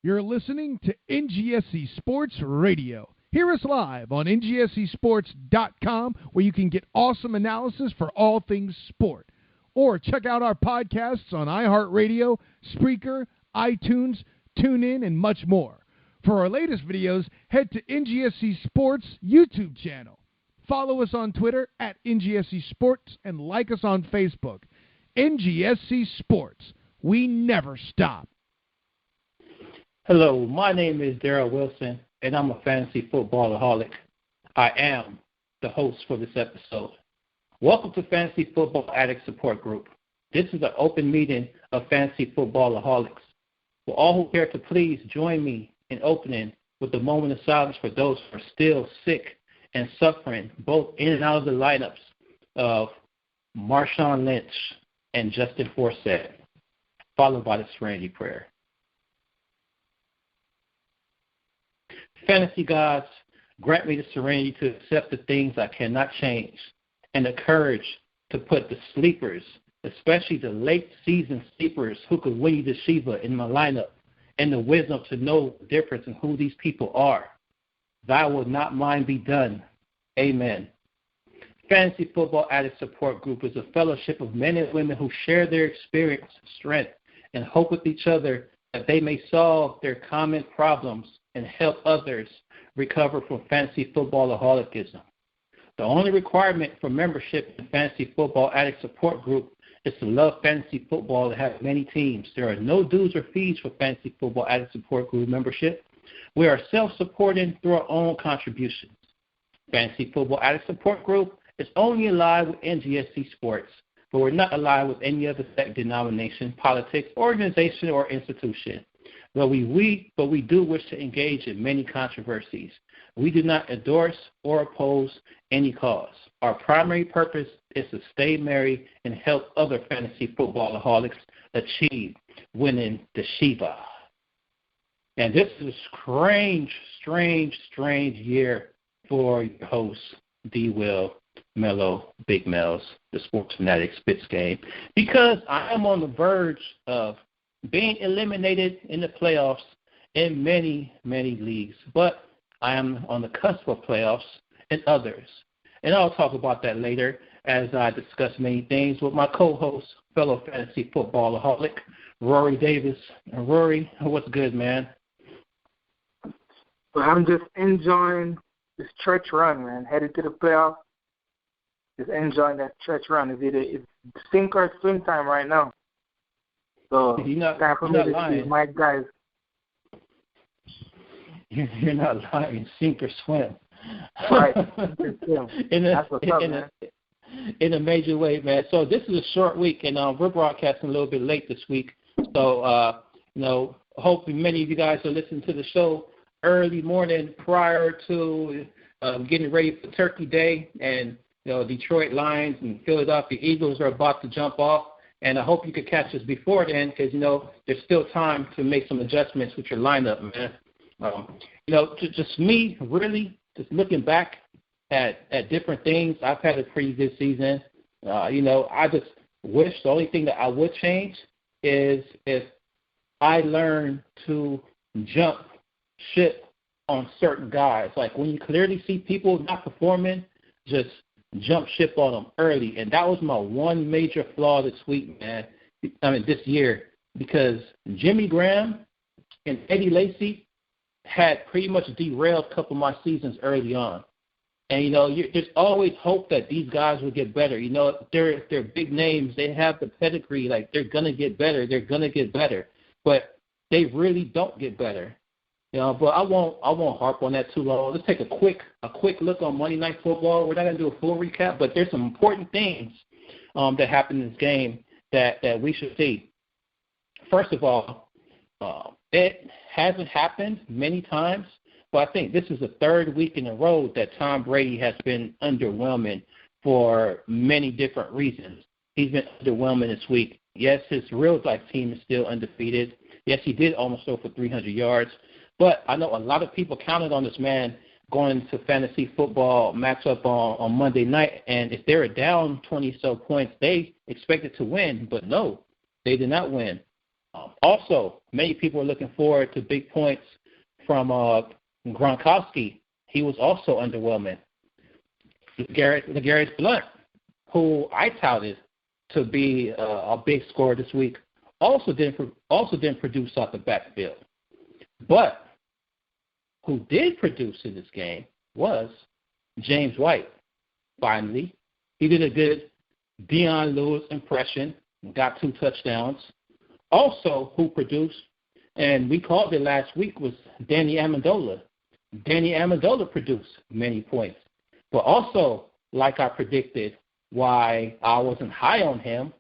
You're listening to NGSC Sports Radio. Hear us live on ngscsports.com, where you can get awesome analysis for all things sport. Or check out our podcasts on iHeartRadio, Spreaker, iTunes, TuneIn, and much more. For our latest videos, head to NGSC Sports YouTube channel. Follow us on Twitter at NGSC Sports and like us on Facebook. NGSC Sports. We never stop. Hello, my name is Darrell Wilson, and I'm a fantasy footballaholic. I am the host for this episode. Welcome to Fantasy Football Addicts Support Group. This is an open meeting of fantasy footballaholics. For all who care to, please join me in opening with a moment of silence for those who are still sick and suffering, both in and out of the lineups of Marshawn Lynch and Justin Forsett, followed by the Serenity Prayer. Fantasy gods, grant me the serenity to accept the things I cannot change and the courage to put the sleepers, especially the late-season sleepers who could win you the Shiva in my lineup, and the wisdom to know the difference in who these people are. Thy will not mine be done. Amen. Fantasy Football Addict Support Group is a fellowship of men and women who share their experience, strength, and hope with each other that they may solve their common problems and help others recover from fantasy footballaholicism. The only requirement for membership in Fantasy Football Addict Support Group is to love fantasy football and have many teams. There are no dues or fees for Fantasy Football Addict Support Group membership. We are self-supporting through our own contributions. Fantasy Football Addict Support Group is only aligned with NGSC Sports, but we're not aligned with any other sect, denomination, politics, organization, or institution. But we do wish to engage in many controversies. We do not endorse or oppose any cause. Our primary purpose is to stay merry and help other fantasy footballaholics achieve winning the Shiva. And this is a strange year for your host, D. Will, Mello, Big Mel's, the Sports Fanatic Spitz game, because I am on the verge of being eliminated in the playoffs in many, many leagues. But I am on the cusp of playoffs in others. And I'll talk about that later as I discuss many things with my co-host, fellow fantasy footballaholic, Rory Davis. And Rory, what's good, man? Well, I'm just enjoying this church run, man. Headed to the playoffs. Just enjoying that church run. It's sink or swim time right now. So time for me to see my guys. You're not lying. Sink or swim. Right. In a major way, man. So this is a short week, and we're broadcasting a little bit late this week. So, hopefully many of you guys are listening to the show early morning prior to getting ready for Turkey Day. And, Detroit Lions and Philadelphia Eagles are about to jump off. And I hope you could catch us before then because, there's still time to make some adjustments with your lineup, man. Just me really just looking back at different things. I've had a pretty good season. I just wish the only thing that I would change is if I learned to jump ship on certain guys. Like when you clearly see people not performing, just jump ship on them early. And that was my one major flaw this week, man. This year, because Jimmy Graham and Eddie Lacy had pretty much derailed a couple of my seasons early on. And, there's always hope that these guys will get better. They're big names. They have the pedigree. Like, they're going to get better. They're going to get better. But they really don't get better. But I won't harp on that too long. Let's take a quick look on Monday Night Football. We're not going to do a full recap, but there's some important things that happened in this game that we should see. First of all, it hasn't happened many times, but I think this is the third week in a row that Tom Brady has been underwhelming for many different reasons. He's been underwhelming this week. Yes, his real-life team is still undefeated. Yes, he did almost throw for 300 yards. But I know a lot of people counted on this man going to fantasy football matchup on Monday night, and if they were down 20-so points, they expected to win. But no, they did not win. Also, many people are looking forward to big points from Gronkowski. He was also underwhelming. LeGarrette Blount, who I touted to be a big scorer this week, also didn't produce off the backfield. But who did produce in this game was James White. Finally, he did a good Deion Lewis impression, got 2 touchdowns. Also, who produced, and we called it last week, was Danny Amendola. Danny Amendola produced many points. But also, like I predicted, why I wasn't high on him,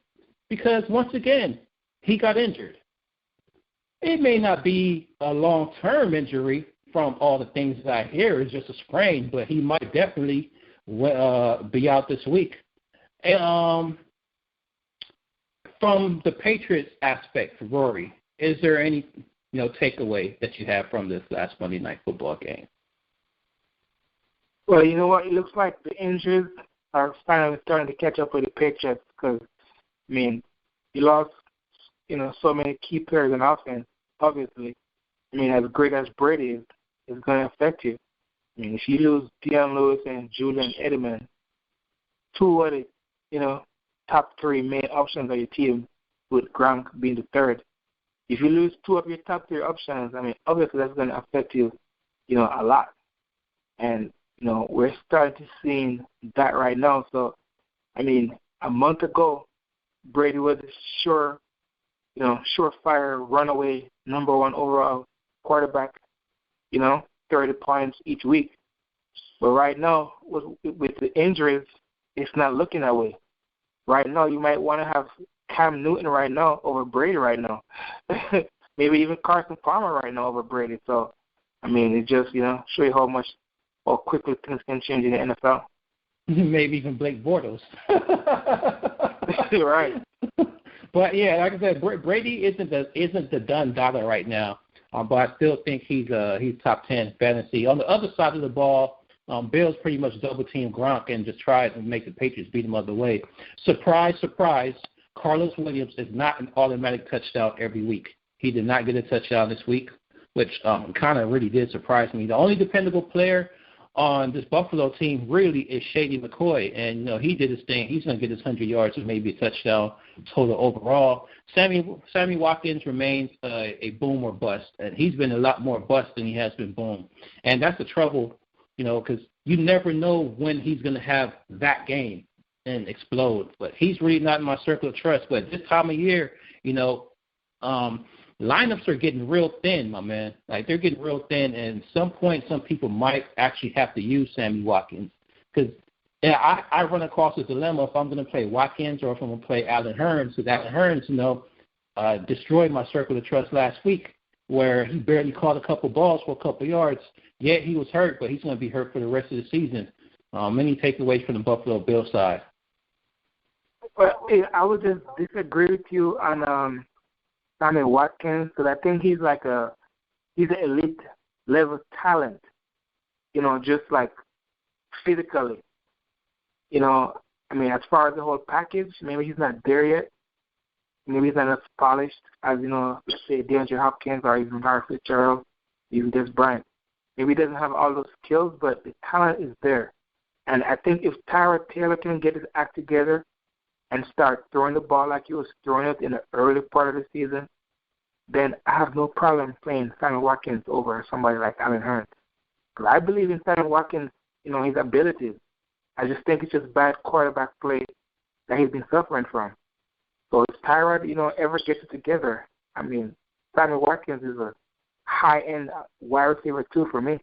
because once again, he got injured. It may not be a long-term injury from all the things that I hear. It's just a sprain, but he might definitely be out this week. And, from the Patriots aspect, Rory, is there any takeaway that you have from this last Monday Night Football game? Well, you know what? It looks like the injuries are finally starting to catch up with the Patriots because, I mean, you lost, so many key players in offense, obviously. I mean, as great as Brady is, it's going to affect you. I mean, if you lose Deion Lewis and Julian Edelman, 2 of the, top 3 main options of your team, with Gronk being the 3rd. If you lose 2 of your top 3 options, I mean, obviously that's going to affect you, a lot. And, we're starting to see that right now. So, I mean, a month ago, Brady was a surefire, runaway, number 1 overall quarterback, 30 points each week. But right now, with the injuries, it's not looking that way. Right now, you might want to have Cam Newton right now over Brady right now. Maybe even Carson Palmer right now over Brady. So, I mean, it just, show you how quickly things can change in the NFL. Maybe even Blake Bortles. Right. But, yeah, like I said, Brady isn't the done dollar right now. But I still think he's top 10 fantasy. On the other side of the ball, Bills pretty much double-teamed Gronk and just tried to make the Patriots beat him other way. Surprise, surprise, Carlos Williams is not an automatic touchdown every week. He did not get a touchdown this week, which kind of really did surprise me. The only dependable player on this Buffalo team really is Shady McCoy, and, he did his thing. He's going to get his 100 yards and maybe a touchdown total overall. Sammy Watkins remains a boom or bust, and he's been a lot more bust than he has been boom. And that's the trouble, because you never know when he's going to have that game and explode. But he's really not in my circle of trust. But this time of year, lineups are getting real thin, my man. Like, they're getting real thin, and at some point, some people might actually have to use Sammy Watkins. Because I run across a dilemma if I'm going to play Watkins or if I'm going to play Allen Hurns. Because Allen Hurns, destroyed my circle of trust last week, where he barely caught a couple balls for a couple yards. Yeah, he was hurt, but he's going to be hurt for the rest of the season. Many takeaways from the Buffalo Bills side. Well, I would just disagree with you on Sammy Watkins, because I think he's an elite level talent, just like physically. I mean, as far as the whole package, maybe he's not there yet. Maybe he's not as polished as, let's say DeAndre Hopkins or even Larry Fitzgerald, even Des Bryant. Maybe he doesn't have all those skills, but the talent is there. And I think if Tyrod Taylor can get his act together and start throwing the ball like he was throwing it in the early part of the season, then I have no problem playing Sammy Watkins over somebody like Allen Hurns. Because I believe in Sammy Watkins, his abilities. I just think it's just bad quarterback play that he's been suffering from. So if Tyrod, ever gets it together, I mean, Sammy Watkins is a high-end wide receiver, too, for me.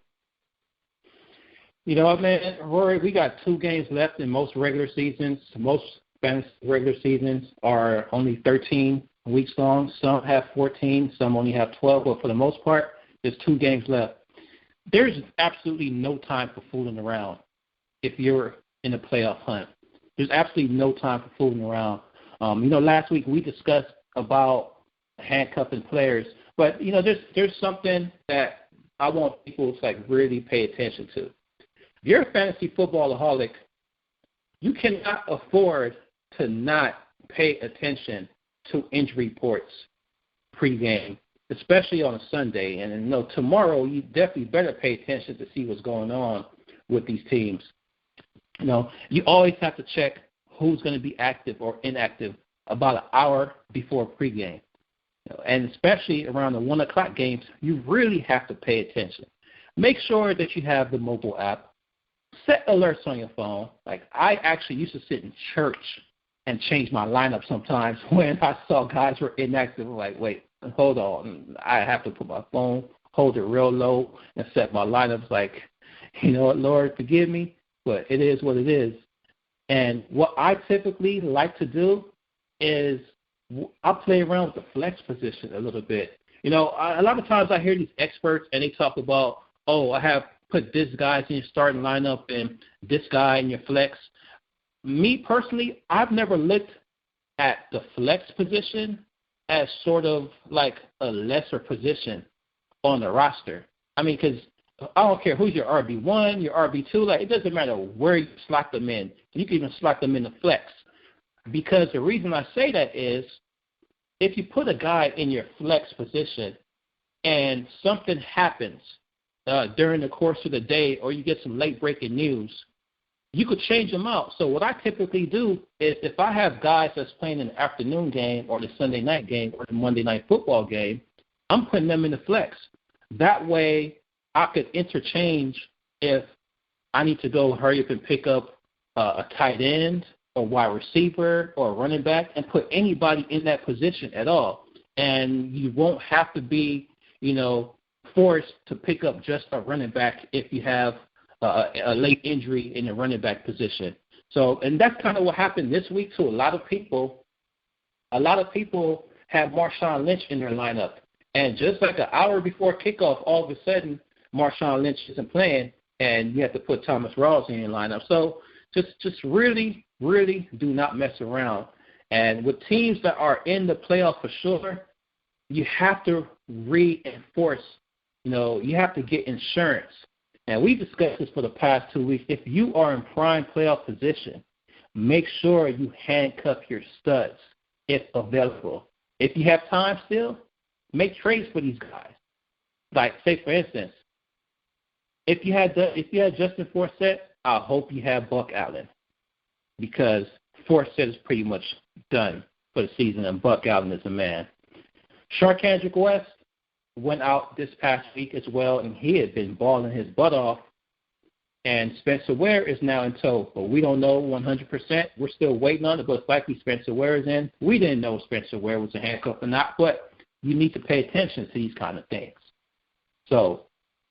You know what, man, Rory, we got 2 games left in most regular seasons. Most fantasy regular seasons are only 13 weeks long. Some have 14, some only have 12, but for the most part, there's 2 games left. There's absolutely no time for fooling around if you're in a playoff hunt. There's absolutely no time for fooling around. Last week we discussed about handcuffing players, but, there's something that I want people to, really pay attention to. If you're a fantasy footballaholic, you cannot afford to not pay attention to injury reports. pregame, especially on a Sunday. And tomorrow you definitely better pay attention to see what's going on with these teams. You always have to check who's going to be active or inactive about an hour before pregame. And especially around the 1 o'clock games, you really have to pay attention. Make sure that you have the mobile app. Set alerts on your phone. Like, I actually used to sit in church and change my lineup sometimes when I saw guys were inactive. I'm like, wait, hold on. I have to put my phone, hold it real low, and set my lineups like, Lord, forgive me, but it is what it is. And what I typically like to do is I play around with the flex position a little bit. A lot of times I hear these experts and they talk about, I have put this guy in your starting lineup and this guy in your flex. Me personally, I've never looked at the flex position as sort of like a lesser position on the roster. I mean, because I don't care who's your RB1, your RB2. Like, it doesn't matter where you slot them in. You can even slot them in the flex. Because the reason I say that is if you put a guy in your flex position and something happens during the course of the day or you get some late-breaking news, you could change them out. So what I typically do is if I have guys that's playing in the afternoon game or the Sunday night game or the Monday night football game, I'm putting them in the flex. That way I could interchange if I need to go hurry up and pick up a tight end or wide receiver or a running back and put anybody in that position at all. And you won't have to be, forced to pick up just a running back if you have a late injury in the running back position. So, and that's kind of what happened this week to a lot of people. A lot of people have Marshawn Lynch in their lineup. And just like an hour before kickoff, all of a sudden, Marshawn Lynch isn't playing, and you have to put Thomas Rawls in your lineup. So just really, really do not mess around. And with teams that are in the playoff for sure, you have to reinforce, you have to get insurance. And we discussed this for the past 2 weeks. If you are in prime playoff position, make sure you handcuff your studs if available. If you have time still, make trades for these guys. Like, say, for instance, if you had Justin Forsett, I hope you have Buck Allen, because Forsett is pretty much done for the season, and Buck Allen is a man. Sharkhandrick West went out this past week as well, and he had been balling his butt off. And Spencer Ware is now in tow, but we don't know 100%. We're still waiting on it, but it's likely Spencer Ware is in. We didn't know Spencer Ware was a handcuff or not, but you need to pay attention to these kind of things. So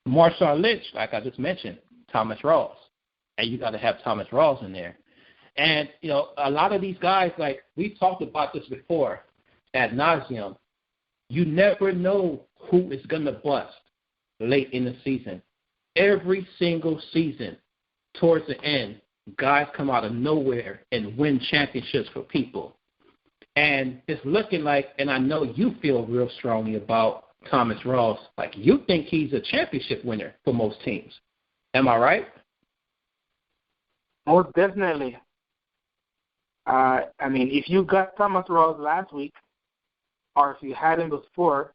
Marshawn Lynch, like I just mentioned, Thomas Rawls, and you got to have Thomas Rawls in there. And, a lot of these guys, like we've talked about this before ad nauseum, you never know who is going to bust late in the season. Every single season, towards the end, guys come out of nowhere and win championships for people. And it's looking like, and I know you feel real strongly about Thomas Rawls, like you think he's a championship winner for most teams. Am I right? Most definitely. If you got Thomas Rawls last week, or if you had him before,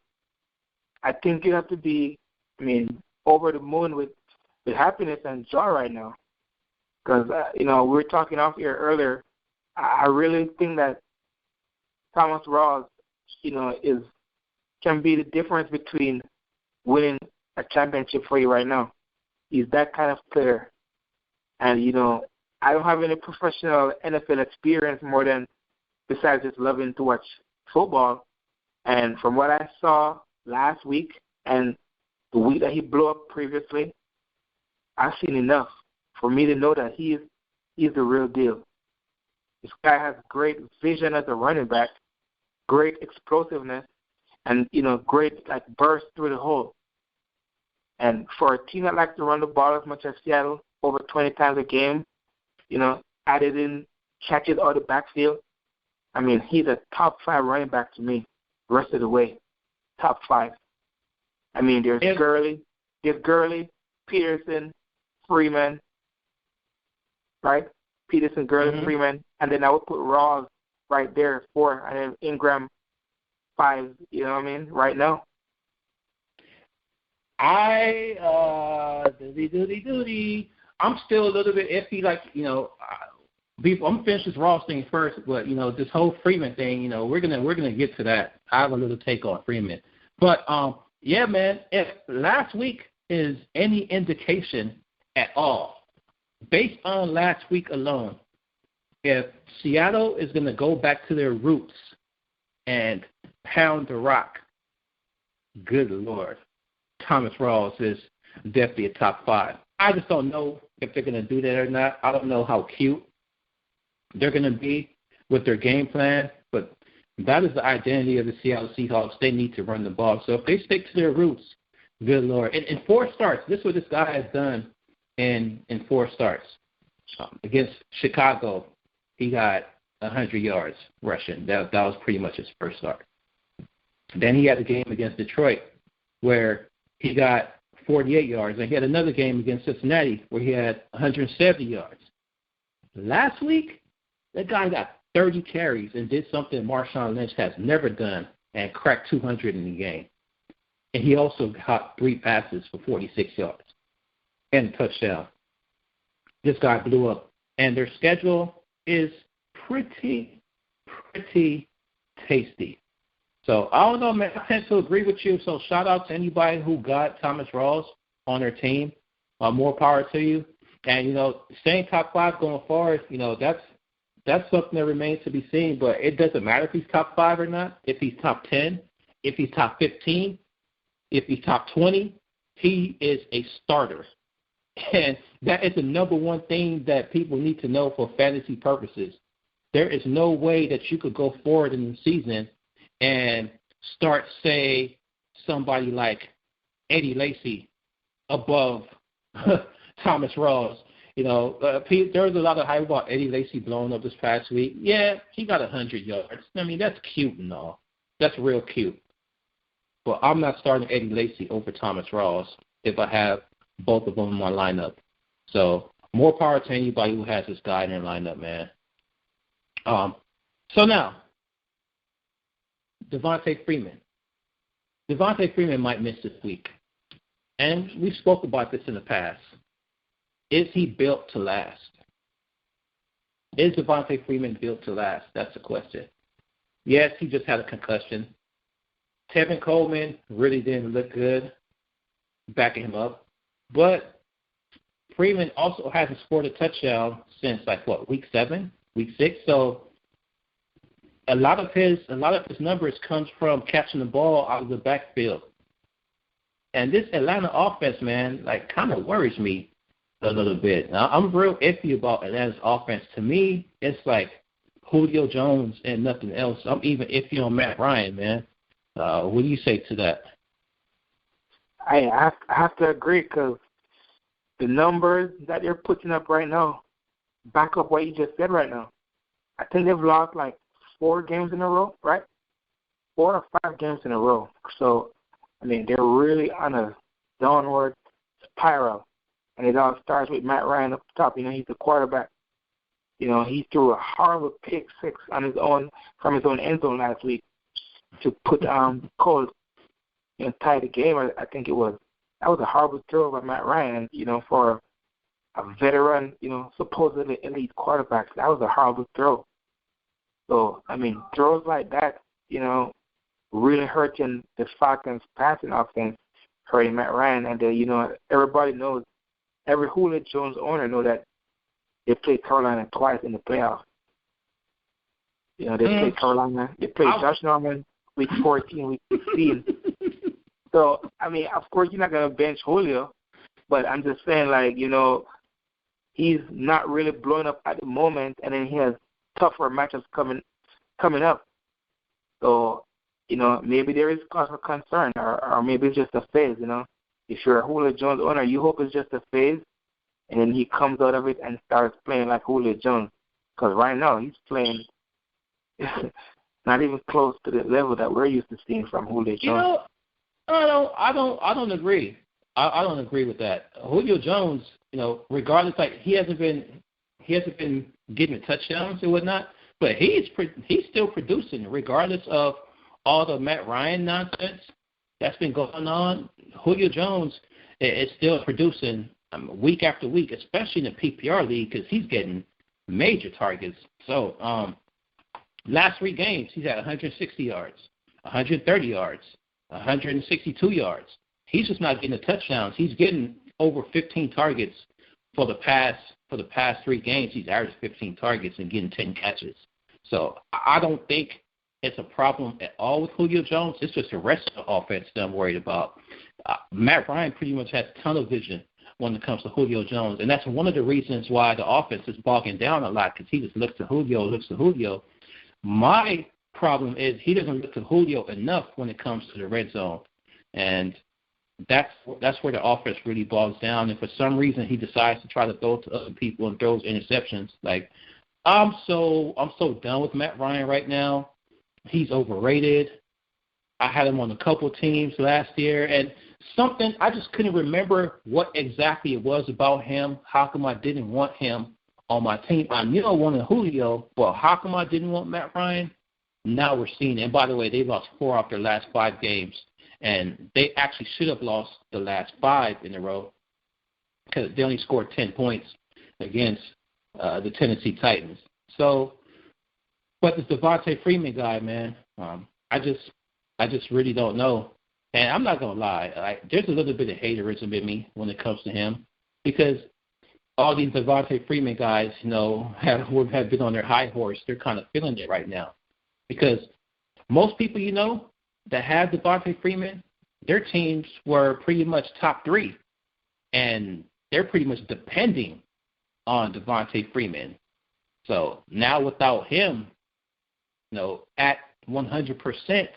I think you have to be, over the moon with happiness and joy right now. Because, we were talking off here earlier. I really think that Thomas Rawls, can be the difference between winning a championship for you right now. He's that kind of player. And, I don't have any professional NFL experience more than besides just loving to watch football. And from what I saw last week and the week that he blew up previously, I've seen enough for me to know that he's the real deal. This guy has great vision as a running back, great explosiveness, and, great burst through the hole. And for a team that likes to run the ball as much as Seattle, over 20 times a game, added in catches out of the backfield, he's a top 5 running back to me the rest of the way. Top 5. There's Gurley, Peterson, Freeman, right? Peterson, Gurley, Freeman, and then I would put Rawls right there 4, and then Ingram 5, you know what I mean, right now? I'm still a little bit iffy. Like, I'm finished this Ross thing first, but this whole Freeman thing, we're gonna get to that. I have a little take on Freeman, but yeah, man. If last week is any indication at all, based on last week alone, if Seattle is gonna go back to their roots and pound the rock, good Lord, Thomas Rawls is definitely a top 5. I just don't know if they're going to do that or not. I don't know how cute they're going to be with their game plan, but that is the identity of the Seattle Seahawks. They need to run the ball. So if they stick to their roots, good Lord. In 4 starts, this is what this guy has done in 4 starts. Against Chicago, he got 100 yards rushing. That was pretty much his first start. Then he had a game against Detroit where he got 48 yards, and he had another game against Cincinnati where he had 170 yards. Last week, that guy got 30 carries and did something Marshawn Lynch has never done and cracked 200 in the game. And he also got 3 passes for 46 yards and a touchdown. This guy blew up. And their schedule is pretty tasty. So, I don't know, man. I tend to agree with you. So, shout out to anybody who got Thomas Rawls on their team. More power to you. And, staying top 5 going forward, that's something that remains to be seen. But it doesn't matter if he's top 5 or not, if he's top 10, if he's top 15, if he's top 20, he is a starter. And that is the number one thing that people need to know for fantasy purposes. There is no way that you could go forward in the season and start, say, somebody like Eddie Lacy above Thomas Rawls. There was a lot of hype about Eddie Lacy blowing up this past week. Yeah, he got 100 yards. I mean, that's cute and all. That's real cute. But I'm not starting Eddie Lacy over Thomas Rawls if I have both of them in my lineup. So more power to anybody who has this guy in their lineup, man. So now, Devontae Freeman. Devontae Freeman might miss this week. And we spoke about this in the past. Is he built to last? Is Devontae Freeman built to last? That's the question. Yes, he just had a concussion. Tevin Coleman really didn't look good backing him up. But Freeman also hasn't scored a touchdown since, week 7, week 6? So a lot of his numbers comes from catching the ball out of the backfield. And this Atlanta offense, man, kind of worries me a little bit. Now, I'm real iffy about Atlanta's offense. To me, it's like Julio Jones and nothing else. I'm even iffy on Matt Ryan, man. What do you say to that? I have to agree because the numbers that they're putting up right now back up what you just said right now. I think they've lost 4 games in a row, right? 4 or 5 games in a row. So, I mean, they're really on a downward spiral. And it all starts with Matt Ryan up top. He's the quarterback. He threw a horrible pick 6 on his own from his own end zone last week to put Cole tie the game. I think it was. That was a horrible throw by Matt Ryan. For a veteran, supposedly elite quarterback, that was a horrible throw. So, I mean, throws like that, really hurting the Falcons' passing offense, hurting Matt Ryan. And, everybody knows, every Julio Jones owner knows that they played Carolina twice in the playoffs. They played Carolina. They played Josh Norman week 14, week 16. So, I mean, of course, you're not going to bench Julio, but I'm just saying, he's not really blowing up at the moment, and then he has tougher matchups coming up. So, maybe there is cause for concern, or maybe it's just a phase, If you're a Julio Jones owner, you hope it's just a phase, and then he comes out of it and starts playing like Julio Jones. Because right now, he's playing not even close to the level that we're used to seeing from Julio Jones. I don't agree. I don't agree with that. Julio Jones, regardless, he hasn't been getting touchdowns and whatnot, but he's still producing regardless of all the Matt Ryan nonsense that's been going on, Julio Jones is still producing week after week, especially in the PPR league, because he's getting major targets. So last 3 games, he's had 160 yards, 130 yards, 162 yards. He's just not getting the touchdowns. He's getting over 15 targets for the past 3 games. He's averaged 15 targets and getting 10 catches. So I don't think it's a problem at all with Julio Jones. It's just the rest of the offense that I'm worried about. Matt Ryan pretty much has tunnel vision when it comes to Julio Jones, and that's one of the reasons why the offense is bogging down a lot, because he just looks to Julio. My problem is he doesn't look to Julio enough when it comes to the red zone, and that's where the offense really bogs down. And for some reason, he decides to try to throw to other people and throws interceptions. Like, I'm so done with Matt Ryan right now. He's overrated. I had him on a couple teams last year, and something I just couldn't remember what exactly it was about him. How come I didn't want him on my team? I knew I wanted Julio, but how come I didn't want Matt Ryan? Now we're seeing it. And by the way, they lost 4 out their last 5 games, and they actually should have lost the last 5 in a row because they only scored 10 points against the Tennessee Titans. So, but this Devontae Freeman guy, man, I just really don't know. And I'm not going to lie, there's a little bit of haterism in me when it comes to him, because all these Devontae Freeman guys, have been on their high horse. They're kind of feeling it right now, because most people, that have Devontae Freeman, their teams were pretty much top 3, and they're pretty much depending on Devontae Freeman. So now without him, at 100%,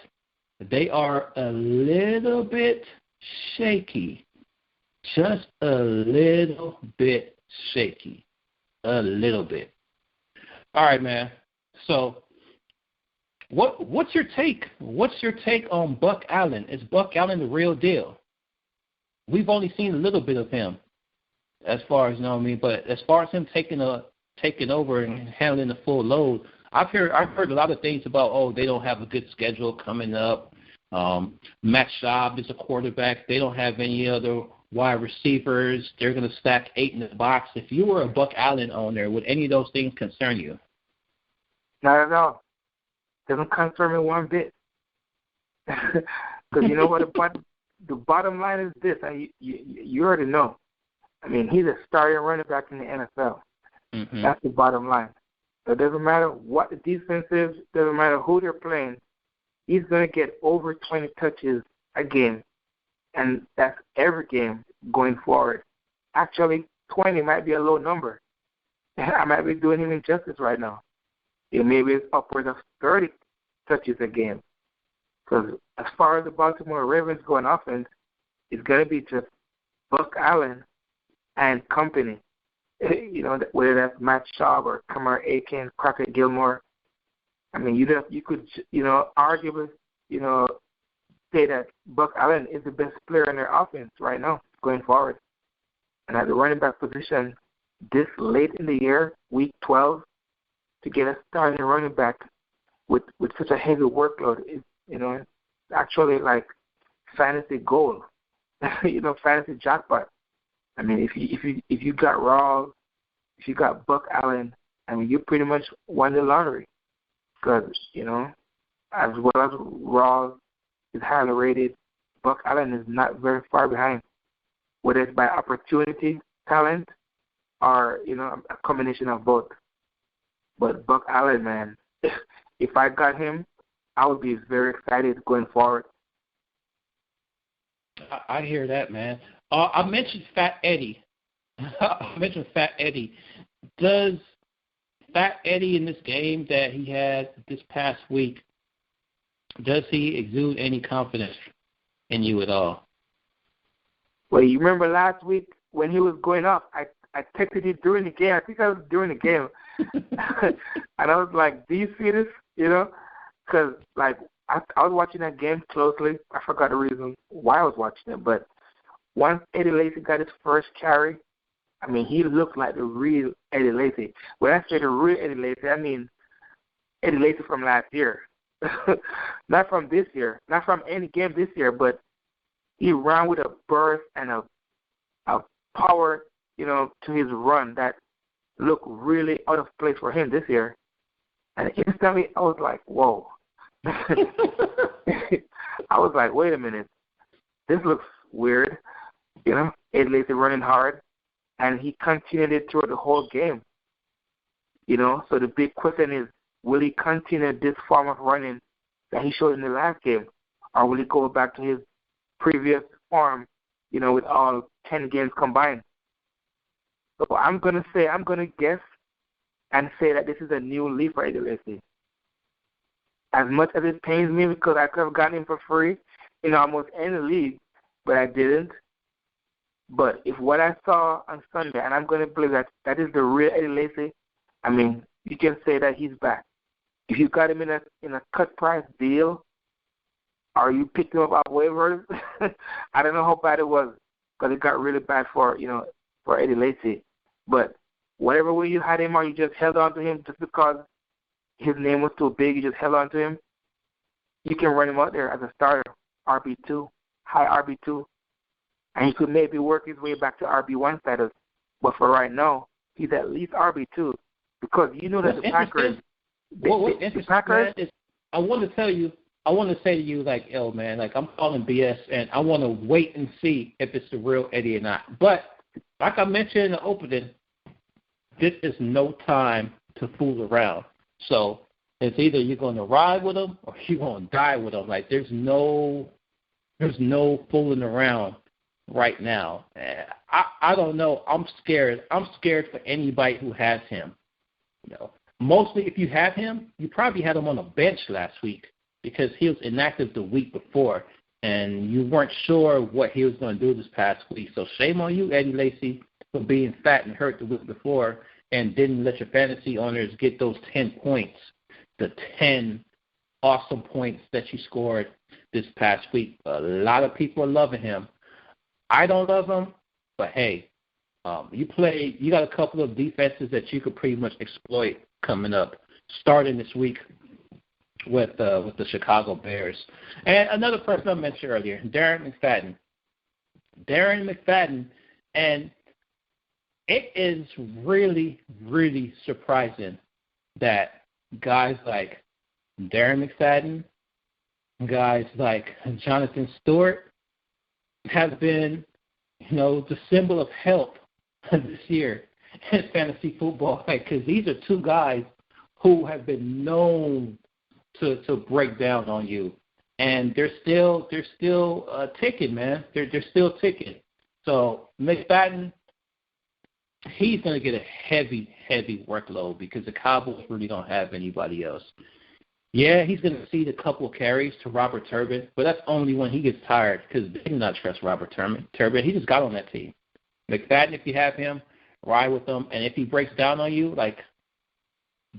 they are a little bit shaky, just a little bit shaky, a little bit. All right, man. So what's your take? What's your take on Buck Allen? Is Buck Allen the real deal? We've only seen a little bit of him, as far as but as far as him taking over and handling the full load, I've heard a lot of things about, they don't have a good schedule coming up. Matt Schaub is a quarterback. They don't have any other wide receivers. They're going to stack 8 in the box. If you were a Buck Allen owner, would any of those things concern you? Not at all. Doesn't concern me one bit. Because you know what? The bottom line is this. You already know. I mean, he's a starting running back in the NFL. Mm-hmm. That's the bottom line. So it doesn't matter what the defense is, doesn't matter who they're playing, he's going to get over 20 touches a game, and that's every game going forward. Actually, 20 might be a low number. I might be doing him injustice right now. Maybe it's upwards of 30 touches a game. Because as far as the Baltimore Ravens go on offense, it's going to be just Buck Allen and company. Whether that's Matt Schaub or Kamar Aiken, Crockett Gilmore. I mean, you could arguably, say that Buck Allen is the best player in their offense right now going forward. And at the running back position, this late in the year, week 12, to get a starting running back with such a heavy workload is, actually like fantasy goal, fantasy jackpot. I mean, if you got Rawls, if you got Buck Allen, I mean, you pretty much won the lottery. Because, as well as Rawls is highly rated, Buck Allen is not very far behind, whether it's by opportunity, talent, or, a combination of both. But Buck Allen, man, if I got him, I would be very excited going forward. I hear that, man. I mentioned Fat Eddie. Does Fat Eddie in this game that he had this past week, does he exude any confidence in you at all? Well, you remember last week when he was going off, I texted you during the game. I think I was during the game. And I was like, do you see this? Because, I was watching that game closely. I forgot the reason why I was watching it. But once Eddie Lacy got his first carry, I mean, he looked like the real Eddie Lacy. When I say the real Eddie Lacy, I mean Eddie Lacy from last year. not from this year, not from any game this year, but he ran with a burst and a power, to his run that looked really out of place for him this year. And instantly, I was like, whoa. I was like, wait a minute. This looks weird. Eddie Lacy running hard, and he continued it throughout the whole game. So the big question is, will he continue this form of running that he showed in the last game, or will he go back to his previous form, with all 10 games combined? So I'm going to guess and say that this is a new leaf for Eddie Lacy. As much as it pains me because I could have gotten him for free in almost any league, but I didn't. But if what I saw on Sunday, and I'm going to believe that is the real Eddie Lacy, I mean, you can say that he's back. If you got him in a cut price deal, or you picked him up off waivers, I don't know how bad it was, because it got really bad for Eddie Lacy. But whatever way you had him, or you just held on to him just because his name was too big, you just held on to him, you can run him out there as a starter, RB2, high RB2, and he could maybe work his way back to RB1 status. But for right now, he's at least RB2, because that the Packers. What's interesting, man, is I want to say to you, like, yo, man, like, I'm calling BS, and I want to wait and see if it's the real Eddie or not. But like I mentioned in the opening, this is no time to fool around. So it's either you're going to ride with him or you're going to die with him. Like, there's no fooling around right now. I don't know. I'm scared. I'm scared for anybody who has him. Mostly if you have him, you probably had him on a bench last week because he was inactive the week before, and you weren't sure what he was going to do this past week. So shame on you, Eddie Lacy, for being fat and hurt the week before and didn't let your fantasy owners get those 10 points, the 10 awesome points that you scored this past week. A lot of people are loving him. I don't love him, but hey, you got a couple of defenses that you could pretty much exploit coming up, starting this week with the Chicago Bears. And another person I mentioned earlier, Darren McFadden, and it is really, really surprising that guys like Darren McFadden, guys like Jonathan Stewart have been, the symbol of health this year in fantasy football, because these are two guys who have been known to break down on you, and they're still ticking, man. They're still ticking. So McFadden, he's going to get a heavy workload because the Cowboys really don't have anybody else. Yeah, he's going to cede a couple of carries to Robert Turbin, but that's only when he gets tired because they do not trust Robert Turbin. He just got on that team. McFadden, if you have him, ride with him, and if he breaks down on you, like,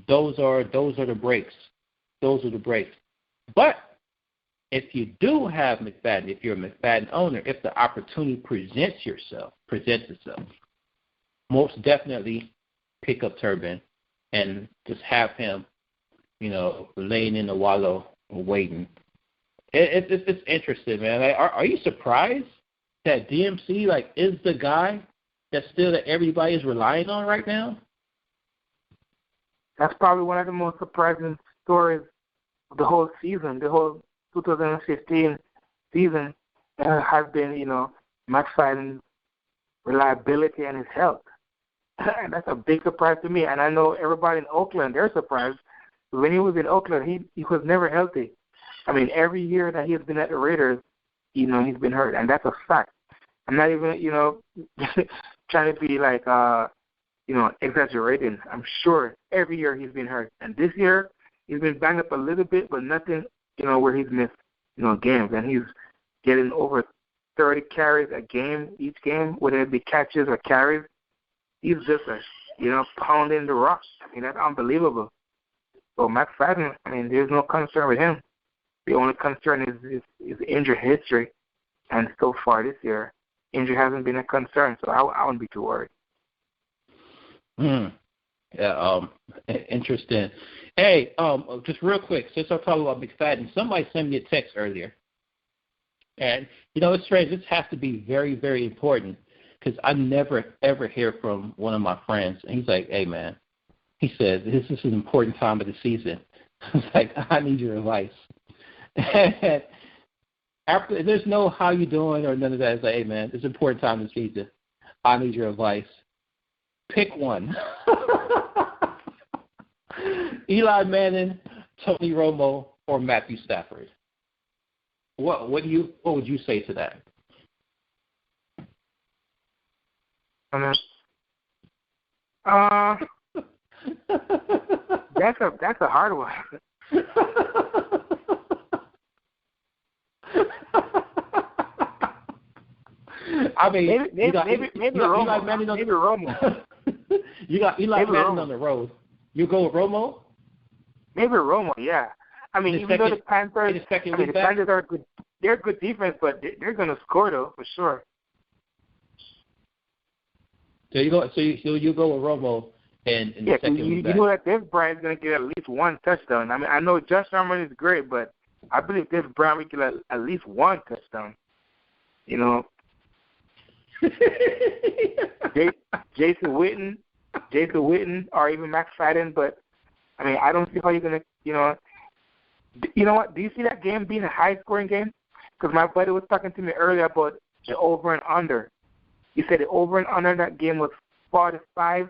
those are the breaks. Those are the breaks. But if you do have McFadden, if you're a McFadden owner, if the opportunity presents itself, most definitely pick up Turbin and just have him, laying in the wallow waiting. It's interesting, man. Like, are you surprised that DMC is the guy that everybody is relying on right now? That's probably one of the most surprising stories of the whole season. The whole 2015 season has been, McFadden's reliability and his health. And that's a big surprise to me. And I know everybody in Oakland, they're surprised. When he was in Oakland, he was never healthy. I mean, every year that he has been at the Raiders, he's been hurt. And that's a fact. I'm not even, trying to be exaggerating. I'm sure every year he's been hurt. And this year, he's been banged up a little bit, but nothing, where he's missed, games. And he's getting over 30 carries a game, each game, whether it be catches or carries. He's just, pounding the rock. I mean, that's unbelievable. So McFadden, there's no concern with him. The only concern is injury history. And so far this year, injury hasn't been a concern, so I wouldn't be too worried. Yeah, interesting. Hey, just real quick, since I'm talking about McFadden, somebody sent me a text earlier. And, it's strange. This has to be very, very important because I never, ever hear from one of my friends. And he's like, hey, man, he says, this is an important time of the season. I was like, I need your advice. And after, there's no how you doing or none of that. It's like, hey, man, it's an important time of the season. I need your advice. Pick one. Eli Manning, Tony Romo, or Matthew Stafford. What would you say to that? That's a hard one. I mean, maybe Romo. Maybe Romo. You got Eli Manning on the road. You go with Romo? Maybe Romo, yeah. I mean, even though the Panthers, the Panthers are good, they're good defense, but they're going to score though for sure. So you go. So you go with Romo in the second week back. You know that Dez Bryant is going to get at least one touchdown. I mean, I know Josh Norman is great, but I believe Dez Bryant will get at least one touchdown. Jason Witten, or even McFadden, but I mean, I don't see how you're gonna, you know what? Do you see that game being a high-scoring game? Because my buddy was talking to me earlier about the over and under. He said the over and under that game was 45.5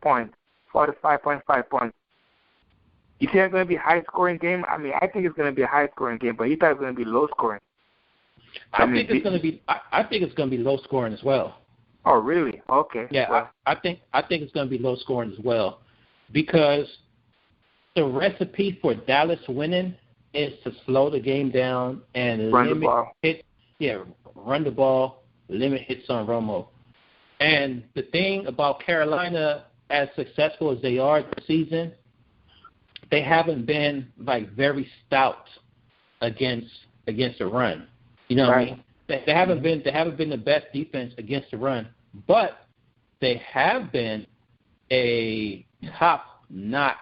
points, 45.5 points. You think it's going to be a high-scoring game? I mean, I think it's going to be a high-scoring game, but he thought it was going to be low-scoring. I think it's going to be low-scoring as well. Oh, really? Okay. Yeah, well, I think it's going to be low-scoring as well, because the recipe for Dallas winning is to slow the game down and run the ball. Run the ball, limit hits on Romo. And the thing about Carolina, as successful as they are this season, they haven't been like very stout against the run. You know what I mean? They haven't been the best defense against the run, but they have been a top-notch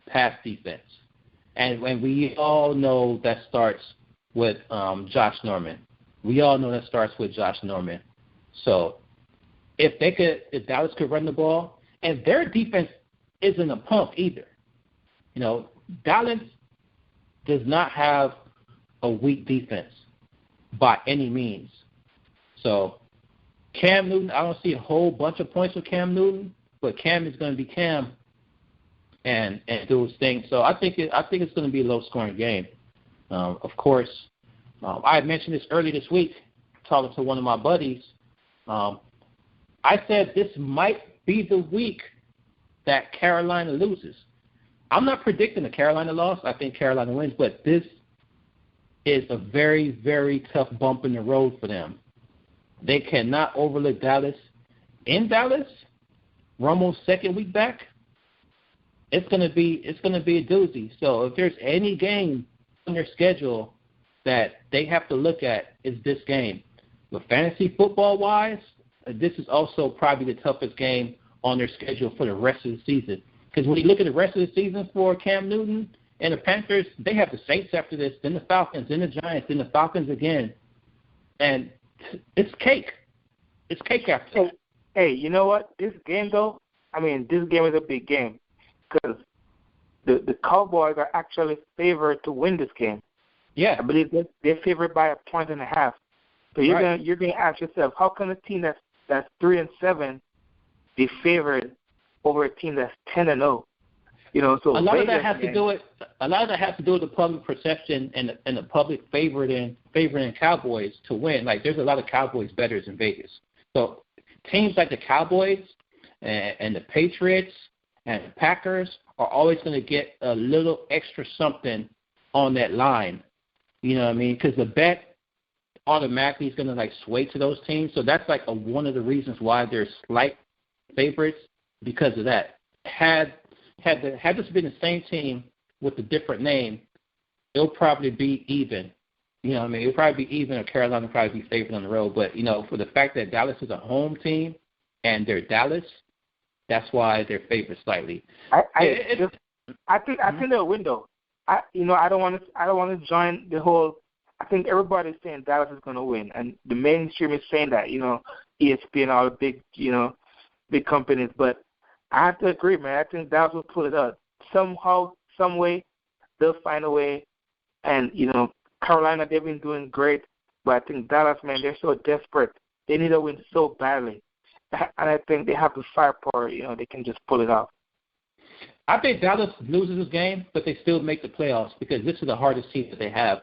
pass defense. And we all know that starts with Josh Norman. So if Dallas could run the ball, and their defense isn't a pump either. Dallas does not have a weak defense by any means. So Cam Newton, I don't see a whole bunch of points with Cam Newton, but Cam is going to be Cam and do his thing. So I think it's going to be a low-scoring game. Of course, I had mentioned this earlier this week, talking to one of my buddies. I said this might be the week that Carolina loses. I'm not predicting a Carolina loss. I think Carolina wins, but this is a very, very tough bump in the road for them. They cannot overlook Dallas. In Dallas, Romo's second week back, it's gonna be a doozy. So if there's any game on their schedule that they have to look at, is this game. But fantasy football wise, this is also probably the toughest game on their schedule for the rest of the season. Because when you look at the rest of the season for Cam Newton and the Panthers, they have the Saints after this, then the Falcons, then the Giants, then the Falcons again. And it's cake. It's cake after that. Hey, you know what? This game, though, this game is a big game because the Cowboys are actually favored to win this game. Yeah. I believe they're favored by 1.5. So you're going to ask yourself, how can a team that's 3-7 be favored over a team that's 10-0? So a lot of that has to do with the public perception and the public favoring Cowboys to win. Like, there's a lot of Cowboys bettors in Vegas. So teams like the Cowboys and the Patriots and the Packers are always going to get a little extra something on that line. You know what I mean? Because the bet automatically is going to sway to those teams. So that's one of the reasons why they're slight favorites, because of that. Had this been the same team with a different name, it'll probably be even. You know what I mean? It'll probably be even, or Carolina will probably be favored on the road. But, for the fact that Dallas is a home team, and they're Dallas. That's why they're favored slightly. I think they'll win though. I don't want to join the whole. I think everybody's saying Dallas is going to win, and the mainstream is saying that. ESPN, all the big big companies. But I have to agree, man. I think Dallas will pull it out somehow, some way. They'll find a way. And Carolina, they've been doing great, but I think Dallas, man, they're so desperate. They need to win so badly, and I think they have the firepower. They can just pull it off. I think Dallas loses this game, but they still make the playoffs because this is the hardest team that they have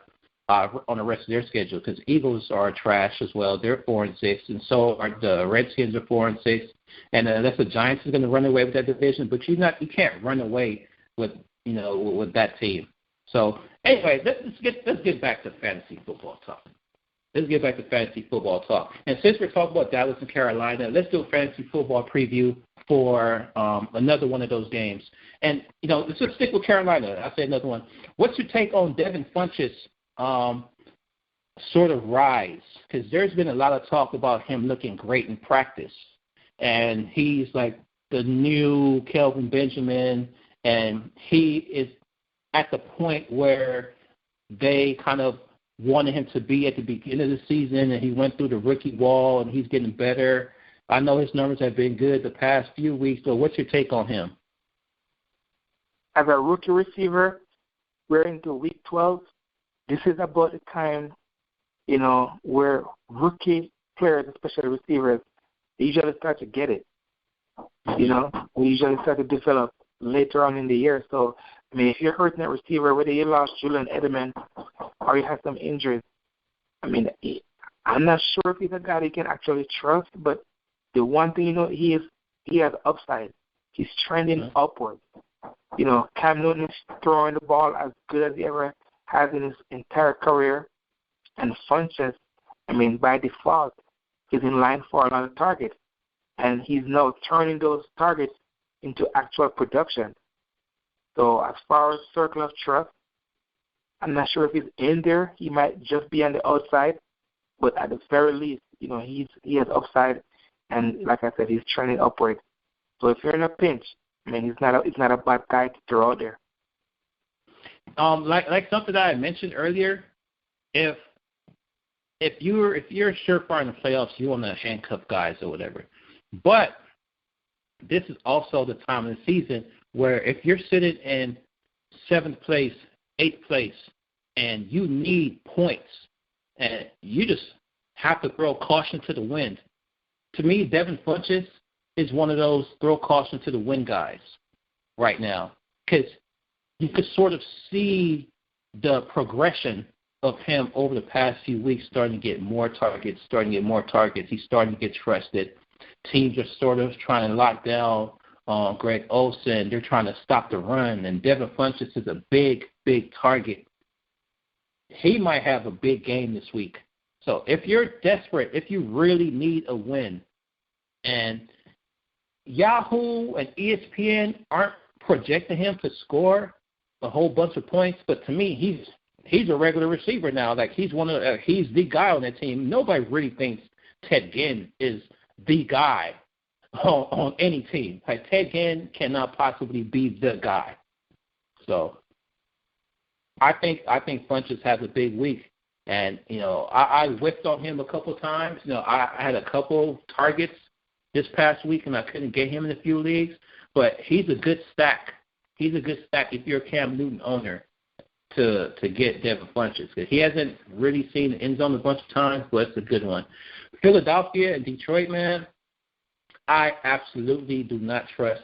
on the rest of their schedule. Because Eagles are trash as well; they're 4-6, and so are the Redskins are 4-6. And unless the Giants is going to run away with that division, but you can't run away with with that team. So anyway, let's get back to fantasy football talk. And since we're talking about Dallas and Carolina, let's do a fantasy football preview for another one of those games. And, let's just stick with Carolina. I'll say another one. What's your take on Devin Funchess' sort of rise? Because there's been a lot of talk about him looking great in practice. And he's like the new Kelvin Benjamin, and he is at the point where they kind of wanted him to be at the beginning of the season, and he went through the rookie wall, and he's getting better. I know his numbers have been good the past few weeks, but what's your take on him? As a rookie receiver, we're into week 12. This is about the time, where rookie players, especially receivers, they usually start to get it. We usually start to develop later on in the year. So, if you're hurting at receiver, whether you lost Julian Edelman or you have some injuries, I'm not sure if he's a guy you can actually trust, but the one thing he has upside. He's trending upward. Cam Newton is throwing the ball as good as he ever has in his entire career. And Funchess, by default, is in line for a lot of targets. And he's now turning those targets into actual production. So as far as circle of trust, I'm not sure if he's in there. He might just be on the outside. But at the very least, he has upside. And like I said, he's trending upward. So if you're in a pinch, it's not a bad guy to throw out there. Like something that I mentioned earlier, if you're surefire in the playoffs, you want to handcuff guys or whatever. But this is also the time of the season where if you're sitting in 7th place, 8th place, and you need points, and you just have to throw caution to the wind. To me, Devin Funchess is one of those throw caution to the wind guys right now, because you could sort of see the progression of him over the past few weeks, starting to get more targets. He's starting to get trusted. Teams are sort of trying to lock down Greg Olsen. They're trying to stop the run, and Devin Funchess is a big, big target. He might have a big game this week. So if you're desperate, if you really need a win, and Yahoo and ESPN aren't projecting him to score a whole bunch of points, but to me, he's a regular receiver now. Like he's the guy on that team. Nobody really thinks Ted Ginn is the guy on any team. Like Ted Ginn cannot possibly be the guy. So I think Funchess has a big week, and I whiffed on him a couple of times. I had a couple targets this past week, and I couldn't get him in a few leagues. But he's a good stack. He's a good stack if you're a Cam Newton owner to get Devin Funchess, because he hasn't really seen the end zone a bunch of times, but it's a good one. Philadelphia and Detroit, man, I absolutely do not trust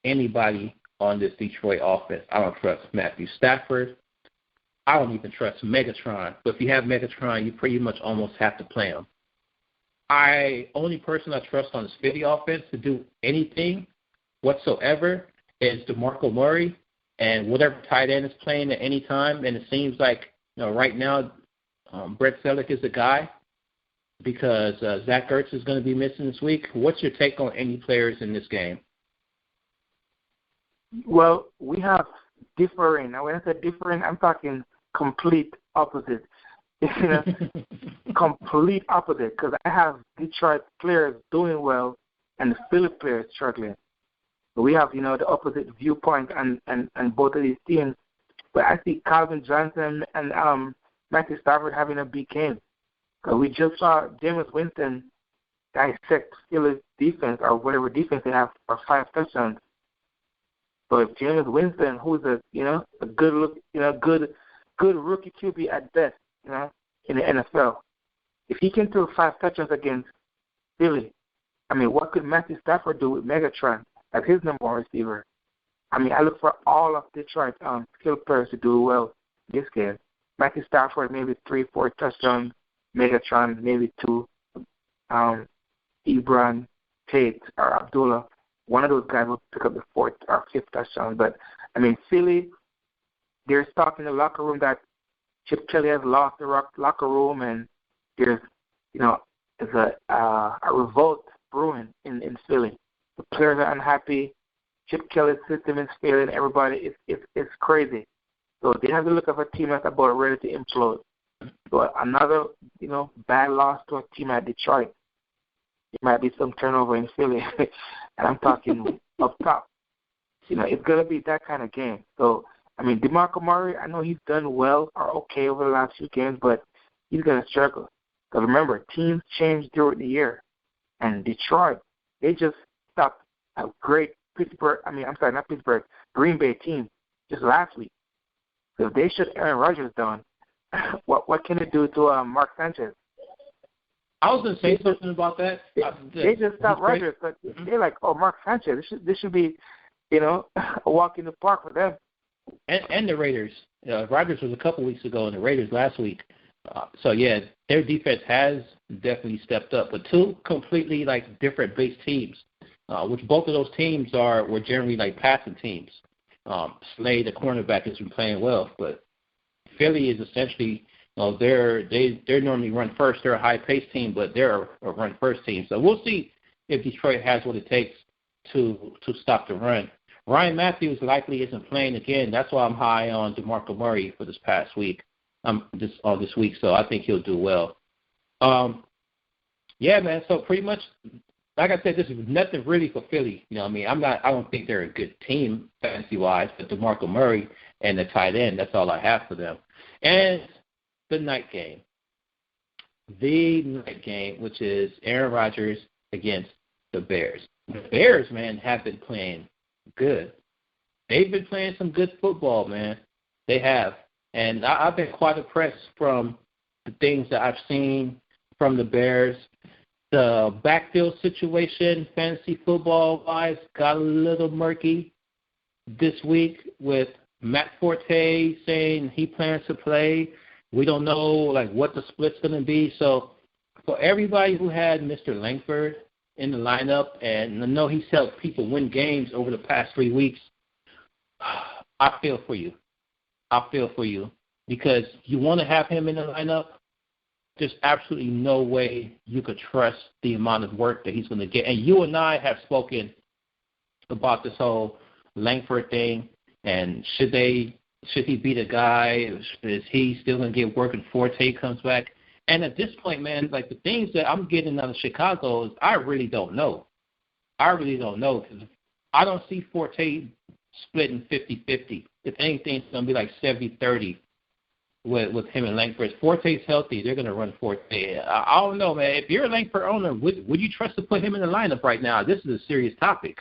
anybody on this Detroit offense. I don't trust Matthew Stafford. I don't even trust Megatron. But if you have Megatron, you pretty much almost have to play him. Only person I trust on this Philly offense to do anything whatsoever is DeMarco Murray, and whatever tight end is playing at any time. And it seems like right now Brett Selleck is the guy, because Zach Ertz is going to be missing this week. What's your take on any players in this game? Well, we have differing. Now, when I say differing, I'm talking complete opposite. Complete opposite, because I have Detroit players doing well and the Philly players struggling. So we have, the opposite viewpoint and both of these teams. But I see Calvin Johnson and Matthew Stafford having a big game. Because we just saw Jameis Winston dissect Philly's defense or whatever defense they have for 5 touchdowns. So if Jameis Winston, who's a good look, good rookie QB at best, in the NFL, if he can throw 5 touchdowns against Philly, I mean, what could Matthew Stafford do with Megatron as his number 1 receiver? I mean, I look for all of Detroit's skilled players to do well this game. Matthew Stafford, maybe 3-4 touchdowns. Megatron, maybe 2. Ebron, Tate, or Abdullah, one of those guys will pick up the 4th or 5th touchdown. But, I mean, Philly, there's talk in the locker room that Chip Kelly has lost the locker room, and there's, there's a revolt brewing in Philly. The players are unhappy. Chip Kelly's system is failing everybody. It's crazy. So they have to look at a team that's about ready to implode. So another, bad loss to a team at Detroit. It might be some turnover in Philly, and I'm talking up top. It's going to be that kind of game. So, I mean, DeMarco Murray, I know he's done well or okay over the last few games, but he's going to struggle. Because remember, teams change during the year. And Detroit, they just stopped a great Green Bay team just last week. So if they shut Aaron Rodgers down, what can it do to Mark Sanchez? I was going to say something about that. They just stopped Rodgers, but they're like, Mark Sanchez, this should be, a walk in the park for them. And the Raiders. Rodgers was a couple weeks ago, and the Raiders last week. So, yeah, their defense has definitely stepped up. But 2 completely, different base teams, which both of those teams were generally, passing teams. Slade, the cornerback, has been playing well. But Philly is essentially, they normally run first. They're a high-paced team, but they're a run-first team. So we'll see if Detroit has what it takes to stop the run. Ryan Matthews likely isn't playing again. That's why I'm high on DeMarco Murray for this past week. This week, so I think he'll do well. Yeah, man. So pretty much, like I said, this is nothing really for Philly. I don't think they're a good team fantasy wise, but DeMarco Murray and the tight end, that's all I have for them. And the night game, which is Aaron Rodgers against the Bears. The Bears, man, have been playing good. They've been playing some good football, man. They have. And I've been quite impressed from the things that I've seen from the Bears. The backfield situation, fantasy football-wise, got a little murky this week with Matt Forte saying he plans to play. We don't know, what the split's going to be. So for everybody who had Mr. Langford in the lineup, and I know he's helped people win games over the past 3 weeks, I feel for you. Because you want to have him in the lineup, there's absolutely no way you could trust the amount of work that he's going to get. And you and I have spoken about this whole Langford thing, and should he be the guy? Is he still going to get work when Forte comes back? And at this point, man, the things that I'm getting out of Chicago is I really don't know. Because I don't see Forte splitting 50-50. If anything, it's going to be 70-30 with him and Langford. If Forte's healthy, they're going to run Forte. I don't know, man. If you're a Langford owner, would you trust to put him in the lineup right now? This is a serious topic.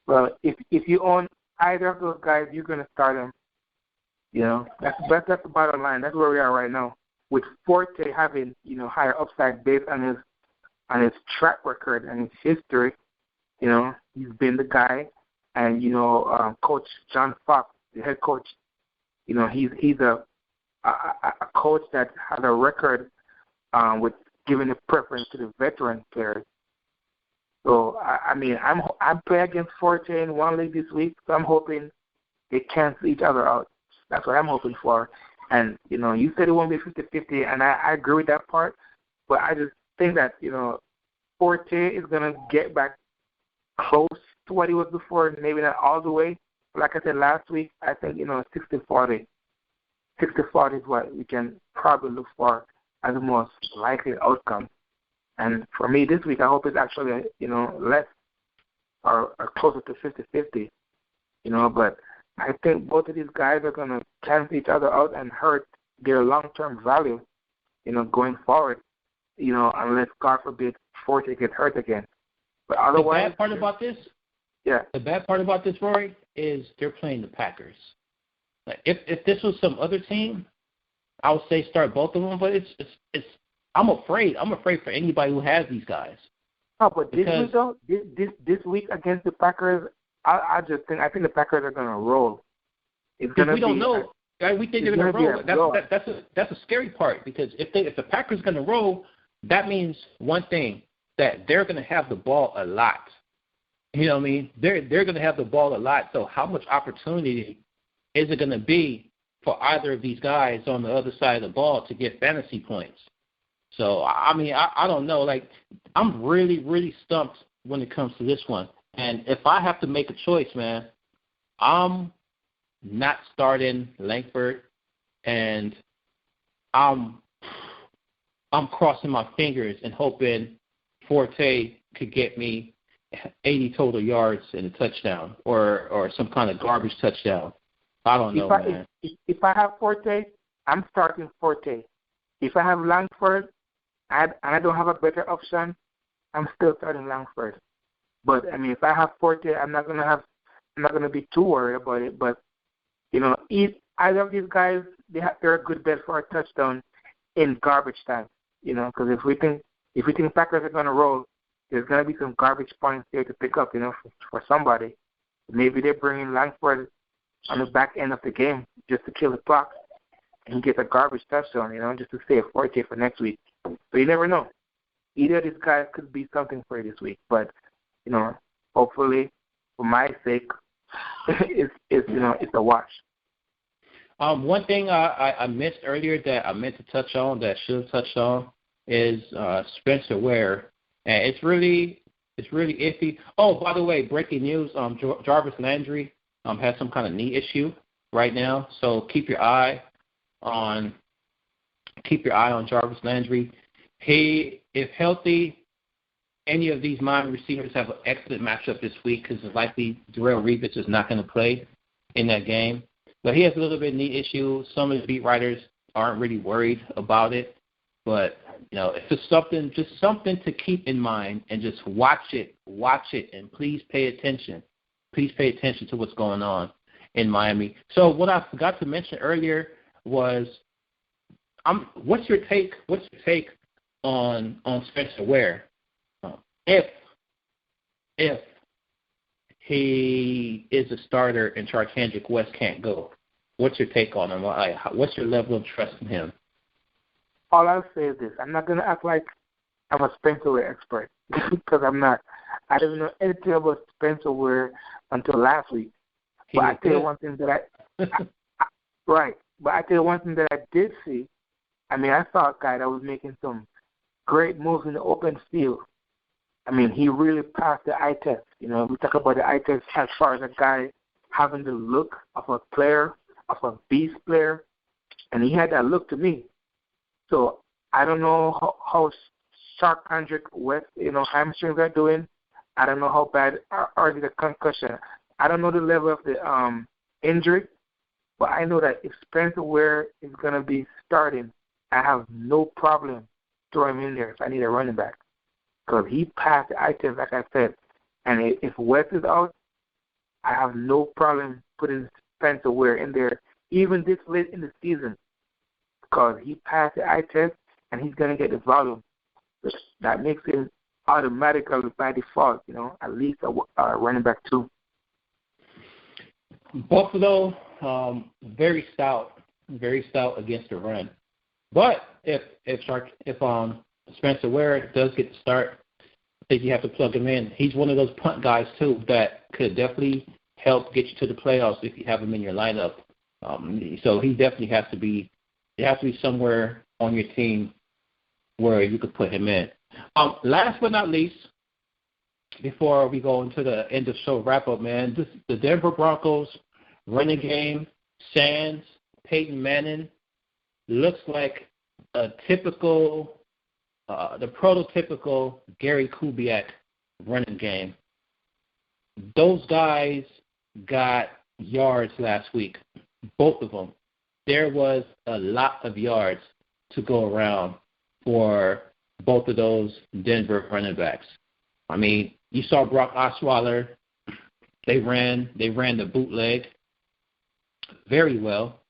Well, if you own either of those guys, you're going to start them. That's the bottom line. That's where we are right now. With Forte having, higher upside based on his track record and his history, he's been the guy. And, Coach John Fox, the head coach, he's a coach that has a record with giving a preference to the veteran players. So, I'm playing against Forte in one league this week, so I'm hoping they cancel each other out. That's what I'm hoping for. And, you said it won't be 50-50, and I agree with that part, but I just think that, Forte is going to get back close to what he was before, maybe not all the way. But like I said last week, I think, 60-40. 60-40 is what we can probably look for as the most likely outcome. And for me this week, I hope it's actually, less or closer to 50-50, but I think both of these guys are going to cancel each other out and hurt their long-term value, going forward, unless, God forbid, Forte gets hurt again. But otherwise, the bad part about this, the bad part about this, Rory, is they're playing the Packers. Like, if this was some other team, I would say start both of them. But it's I'm afraid for anybody who has these guys. Oh, but this week though, this week against the Packers, I think the Packers are gonna roll. It's gonna we don't know. We think they're gonna roll. That's a scary part, because if the Packers are gonna roll, that means one thing, that they're gonna have the ball a lot. You know what I mean? They're gonna have the ball a lot. So how much opportunity is it gonna be for either of these guys on the other side of the ball to get fantasy points? So, I mean, I don't know. Like, I'm really, really stumped when it comes to this one. And if I have to make a choice, man, I'm not starting Langford, and I'm crossing my fingers and hoping Forte could get me 80 total yards and a touchdown, or some kind of garbage touchdown. I don't know, man. If I have Forte, I'm starting Forte. If I have Langford, and I don't have a better option, I'm still starting Langford. But I mean, if I have Forte, I'm not gonna be too worried about it. But either of these guys, they're a good bet for a touchdown in garbage time. Because if we think Packers are gonna roll, there's gonna be some garbage points there to pick up. For somebody. Maybe they're bringing Langford on the back end of the game just to kill the clock and get a garbage touchdown. Just to save Forte for next week. So you never know. Either of these guys could be something for you this week. But, hopefully, for my sake, it's a wash. One thing I missed earlier that I meant to touch on, that I should have touched on, is Spencer Ware. And it's really iffy. Oh, by the way, breaking news, Jarvis Landry has some kind of knee issue right now. So keep your eye on Jarvis Landry. He, if healthy, any of these Miami receivers have an excellent matchup this week, because it's likely Darrelle Revis is not going to play in that game. But he has a little bit of knee issue. Some of the beat writers aren't really worried about it. But, it's just something to keep in mind, and just watch it, and please pay attention. Please pay attention to what's going on in Miami. So what I forgot to mention earlier was, what's your take on Spencer Ware? If he is a starter and Charkandrick West can't go, what's your take on him? What's your level of trust in him? All I'll say is this: I'm not going to act like I'm a Spencer Ware expert, because I'm not. I didn't know anything about Spencer Ware until last week. But I tell you one thing that right. But I tell you one thing that I did see. I mean, I saw a guy that was making some great moves in the open field. I mean, he really passed the eye test. We talk about the eye test as far as a guy having the look of a player, of a beast player, and he had that look to me. So I don't know how Charkandrick West, hamstrings are doing. I don't know how bad are the concussion. I don't know the level of the injury, but I know that if Spencer Ware is going to be starting, I have no problem throwing him in there if I need a running back, because he passed the eye test, like I said. And if West is out, I have no problem putting Spencer Ware in there, even this late in the season, because he passed the eye test and he's going to get the volume. That makes him automatically, by default, at least a running back too. Buffalo, very stout against the run. But if Spencer Ware does get the start, I think you have to plug him in. He's one of those punt guys too that could definitely help get you to the playoffs if you have him in your lineup. So he definitely has to be somewhere on your team where you could put him in. Last but not least, before we go into the end of show wrap-up, man, the Denver Broncos running game, Sands, Peyton Manning, looks like a typical the prototypical Gary Kubiak running game. Those guys got yards last week, both of them. There was a lot of yards to go around for both of those Denver running backs. I mean, you saw Brock Osweiler. They ran the bootleg very well.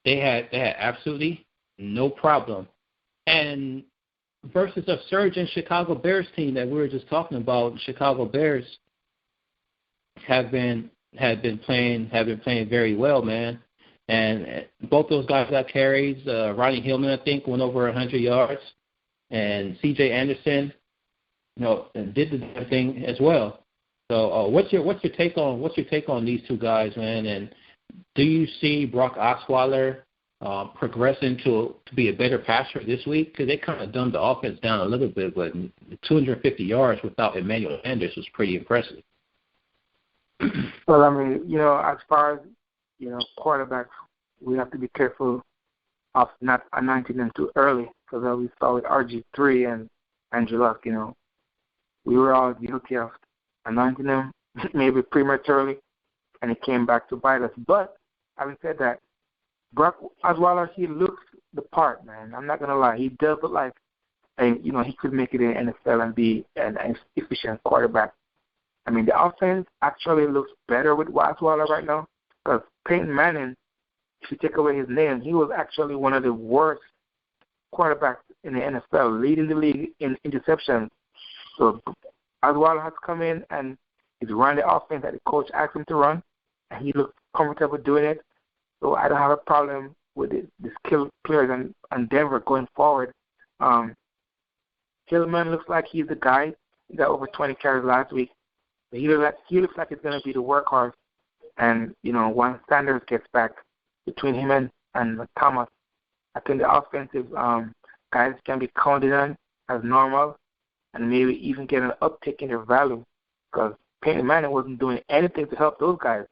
They had absolutely no problem. And versus a surging Chicago Bears team that we were just talking about, the Chicago Bears have been playing very well, man. And both those guys got carries. Ronnie Hillman, I think, went over 100 yards, and C.J. Anderson, did the damn thing as well. So, what's your take on these two guys, man? And do you see Brock Osweiler progressing to be a better passer this week? Because they kind of dumbed the offense down a little bit, but 250 yards without Emmanuel Sanders was pretty impressive. Well, I mean, as far as quarterbacks, we have to be careful of not anointing them too early, because as we saw with RG3 and Andrew Luck, we were all guilty of anointing them maybe prematurely, and it came back to bite us. But having said that, Brock Osweiler, he looks the part, man. I'm not gonna lie, he does look like, he could make it in the NFL and be an efficient quarterback. I mean, the offense actually looks better with Osweiler right now, because Peyton Manning, if you take away his name, he was actually one of the worst quarterbacks in the NFL, leading the league in interceptions. So Osweiler has come in and he's run the offense that the coach asked him to run, and he looks comfortable doing it. So I don't have a problem with the skill players and Denver going forward. Hillman looks like he's the guy. He got over 20 carries last week. But he looks like he's going to be the workhorse. And, once Sanders gets back, between him and Thomas, I think the offensive guys can be counted on as normal and maybe even get an uptick in their value, because Peyton Manning wasn't doing anything to help those guys.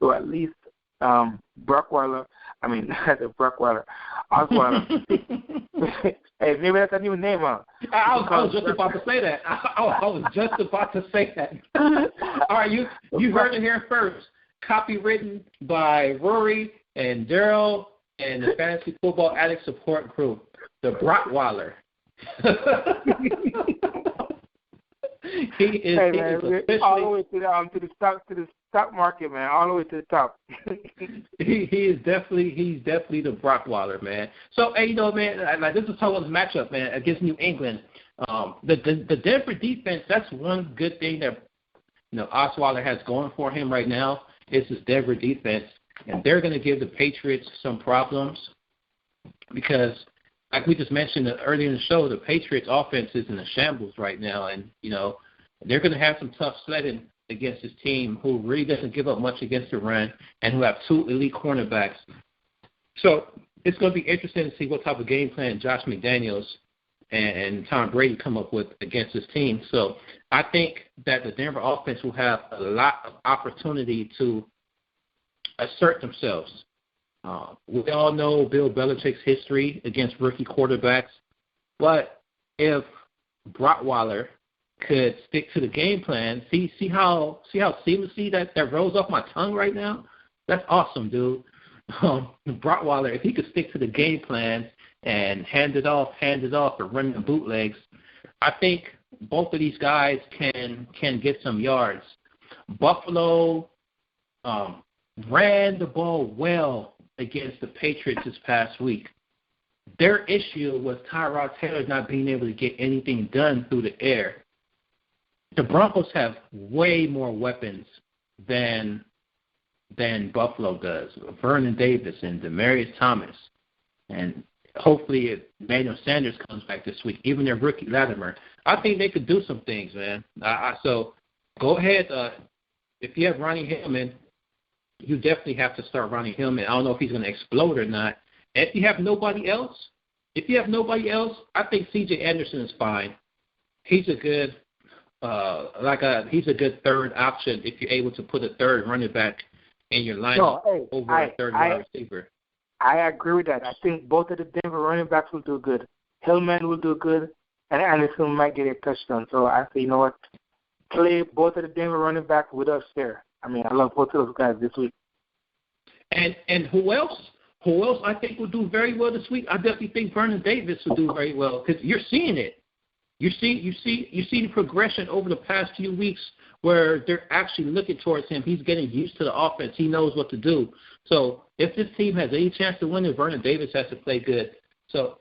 So at least Osweiler. Hey, maybe that's a new name, huh? I was just about to say that. All right, you heard it here first. Copywritten by Rory and Daryl and the Fantasy Football Addicts support group, the Brottweiler. He is all the way to the stock market, man, all the way to the top. He's definitely the Brottweiler, man. So, hey, man, like this is Total's matchup, man, against New England. The Denver defense, that's one good thing that Osweiler has going for him right now. Is his Denver defense, and they're going to give the Patriots some problems because, like we just mentioned earlier in the show, the Patriots' offense is in a shambles right now, and they're going to have some tough sledding against this team who really doesn't give up much against the run and who have two elite cornerbacks. So it's going to be interesting to see what type of game plan Josh McDaniels and Tom Brady come up with against this team. So I think that the Denver offense will have a lot of opportunity to assert themselves. We all know Bill Belichick's history against rookie quarterbacks, but if Brottweiler could stick to the game plan, see how seamlessly that rolls off my tongue right now? That's awesome, dude. Brottweiler, if he could stick to the game plan and hand it off, and run the bootlegs, I think both of these guys can get some yards. Buffalo ran the ball well against the Patriots this past week. Their issue was Tyrod Taylor not being able to get anything done through the air. The Broncos have way more weapons than Buffalo does. Vernon Davis and Demaryius Thomas. And hopefully if Emmanuel Sanders comes back this week, even their rookie Latimer, I think they could do some things, man. So go ahead. If you have Ronnie Hillman, you definitely have to start Ronnie Hillman. I don't know if he's going to explode or not. And if you have nobody else, I think C.J. Anderson is fine. He's a good third option if you're able to put a third running back in your lineup over a third wide receiver. I agree with that. I think both of the Denver running backs will do good. Hillman will do good, and Anderson might get a touchdown. So I say, you know what? Play both of the Denver running back with us there. I mean, I love both of those guys this week. And who else? Who else I think will do very well this week? I definitely think Vernon Davis will do very well because you're seeing it. You see the progression over the past few weeks where they're actually looking towards him. He's getting used to the offense. He knows what to do. So if this team has any chance to win, Vernon Davis has to play good. So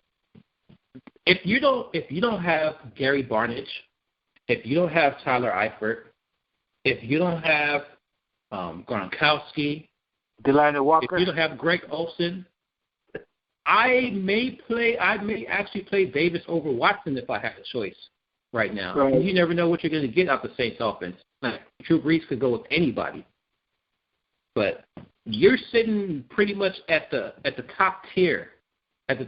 if you don't have Gary Barnidge, if you don't have Tyler Eifert, if you don't have Gronkowski, Delanie Walker, if you don't have Greg Olsen, I may actually play Davis over Watson if I had a choice right now. Right. You never know what you're going to get out the Saints offense. Like, Drew Brees could go with anybody, but you're sitting pretty much at the top tier, of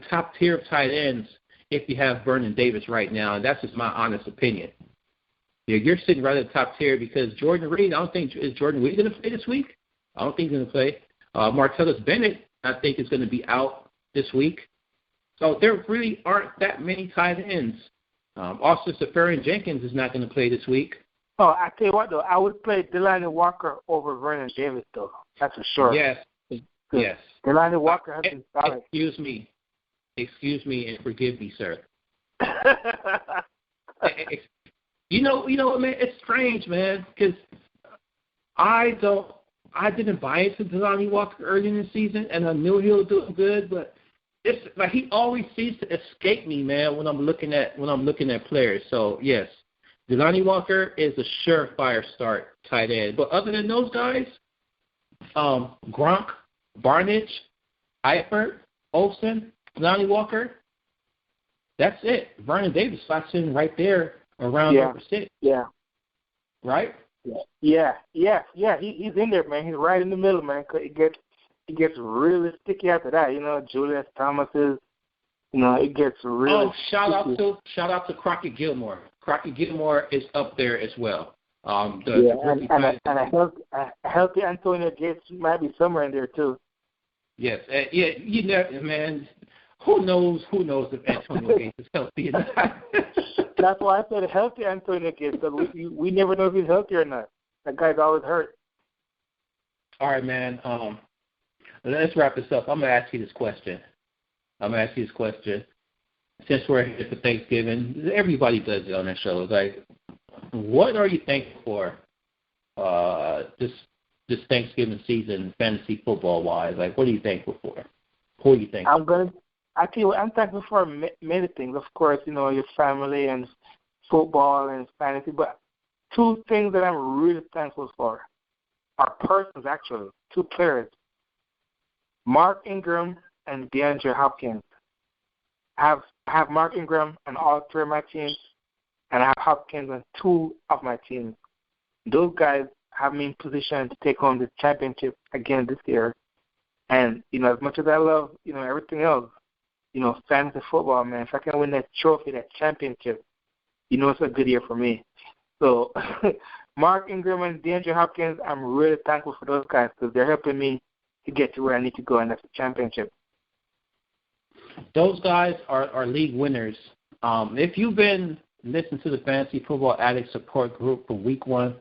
tight ends if you have Vernon Davis right now, and that's just my honest opinion. You're sitting right at the top tier because Jordan Reed. Is Jordan Reed going to play this week? I don't think he's going to play. Martellus Bennett, I think, is going to be out this week. So there really aren't that many tight ends. Austin Seferian-Jenkins is not going to play this week. Oh, I tell you what, though, I would play Delanie Walker over Vernon Davis, though. That's for sure. Yes. Delanie Walker has been solid. Excuse me, and forgive me, sir. You know what, man? It's strange, man, because I didn't buy into Delanie Walker early in the season, and I knew he was doing good, but it's like he always seems to escape me, man, when I'm looking at players. So yes, Delanie Walker is a surefire start tight end. But other than those guys, Gronk, Barnidge, Eifert, Olsen, Delanie Walker, that's it. Vernon Davis slots in right there around number 6. Yeah. Right? Yeah. He's in there, man. He's right in the middle, man. It gets really sticky after that. You know, Julius Thomas is. You know, it gets really. Oh, shout out to Crockett Gilmore. Crockett Gilmore is up there as well. And a healthy Antonio Gates might be somewhere in there too. Yes, you know, man. Who knows if Antonio Gates is healthy or not? That's why I said healthy Antonio Gates, because we never know if he's healthy or not. That guy's always hurt. All right, man. Let's wrap this up. I'm going to ask you this question. Since we're here for Thanksgiving, everybody does it on their shows. Like, what are you thankful for this Thanksgiving season, fantasy football-wise? Like, what are you thankful for? Who are you thankful for? I tell you what, I'm thankful for many things. Of course, you know, your family and football and fantasy. But 2 things that I'm really thankful for are persons, actually, 2 players. Mark Ingram and DeAndre Hopkins. I have Mark Ingram on all 3 of my teams, and I have Hopkins on 2 of my teams. Those guys have me in position to take home the championship again this year. And, you know, as much as I love, you know, everything else, you know, fantasy football, man, if I can win that trophy, that championship, you know, it's a good year for me. So Mark Ingram and DeAndre Hopkins, I'm really thankful for those guys because they're helping me to get to where I need to go, and that's the championship. Those guys are league winners. If you've been listening to the Fantasy Football Addicts support group from week 1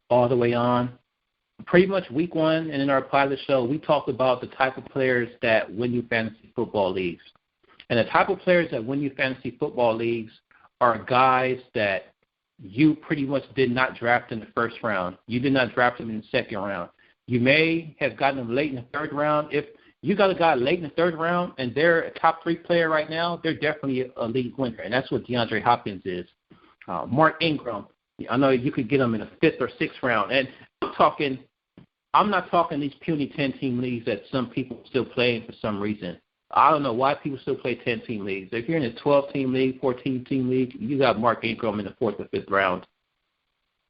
all the way on, pretty much week 1 and in our pilot show, we talked about the type of players that win you fantasy football leagues. And the type of players that win you fantasy football leagues are guys that you pretty much did not draft in the first round. You did not draft them in the second round. You may have gotten them late in the third round. If you got a guy late in the third round and they're a top 3 player right now, they're definitely a league winner, and that's what DeAndre Hopkins is. Mark Ingram, I know you could get him in the 5th or 6th round. And I'm not talking these puny 10-team leagues that some people still play in for some reason. I don't know why people still play 10-team leagues. If you're in a 12-team league, 14-team league, you got Mark Ingram in the 4th or 5th round,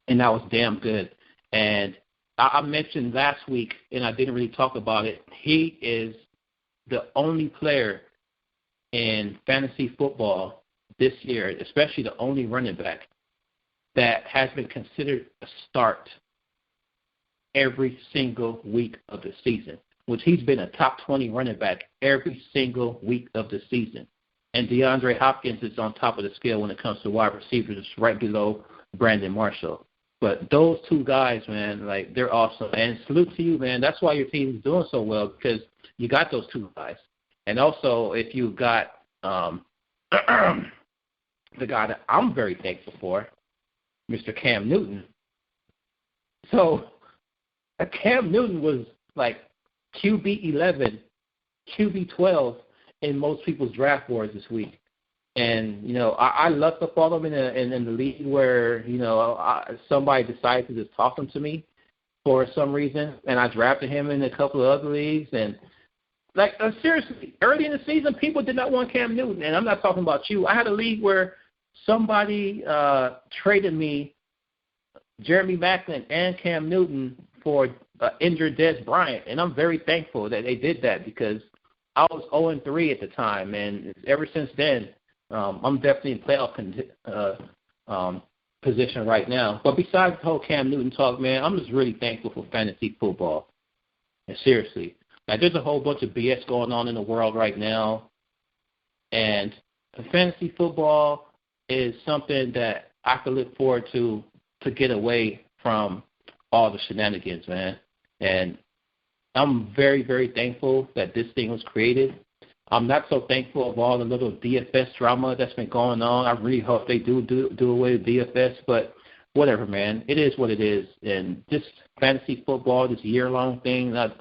and that was damn good. And I mentioned last week, and I didn't really talk about it, he is the only player in fantasy football this year, especially the only running back, that has been considered a start every single week of the season, which he's been a top 20 running back every single week of the season. and DeAndre Hopkins is on top of the scale when it comes to wide receivers, right below Brandon Marshall. But those two guys, man, like, they're awesome. And salute to you, man. That's why your team is doing so well, because you got those two guys. And also, if you've got the guy that I'm very thankful for, Mr. Cam Newton. So Cam Newton was like QB 11, QB 12 in most people's draft boards this week. And, you know, I lucked up on him in the league where, you know, somebody decided to just talk him to me for some reason, and I drafted him in a couple of other leagues. And, like, seriously, early in the season, people did not want Cam Newton, and I'm not talking about you. I had a league where somebody traded me Jeremy Maclin and Cam Newton for injured Des Bryant, and I'm very thankful that they did that, because I was 0-3 at the time, and ever since then, I'm definitely in playoff position right now. But besides the whole Cam Newton talk, man, I'm just really thankful for fantasy football. And seriously, like, there's a whole bunch of BS going on in the world right now, and fantasy football is something that I can look forward to get away from all the shenanigans, man. And I'm very, very thankful that this thing was created. I'm not so thankful of all the little DFS drama that's been going on. I really hope they do away with DFS, but whatever, man. It is what it is. And this fantasy football, this year-long thing, that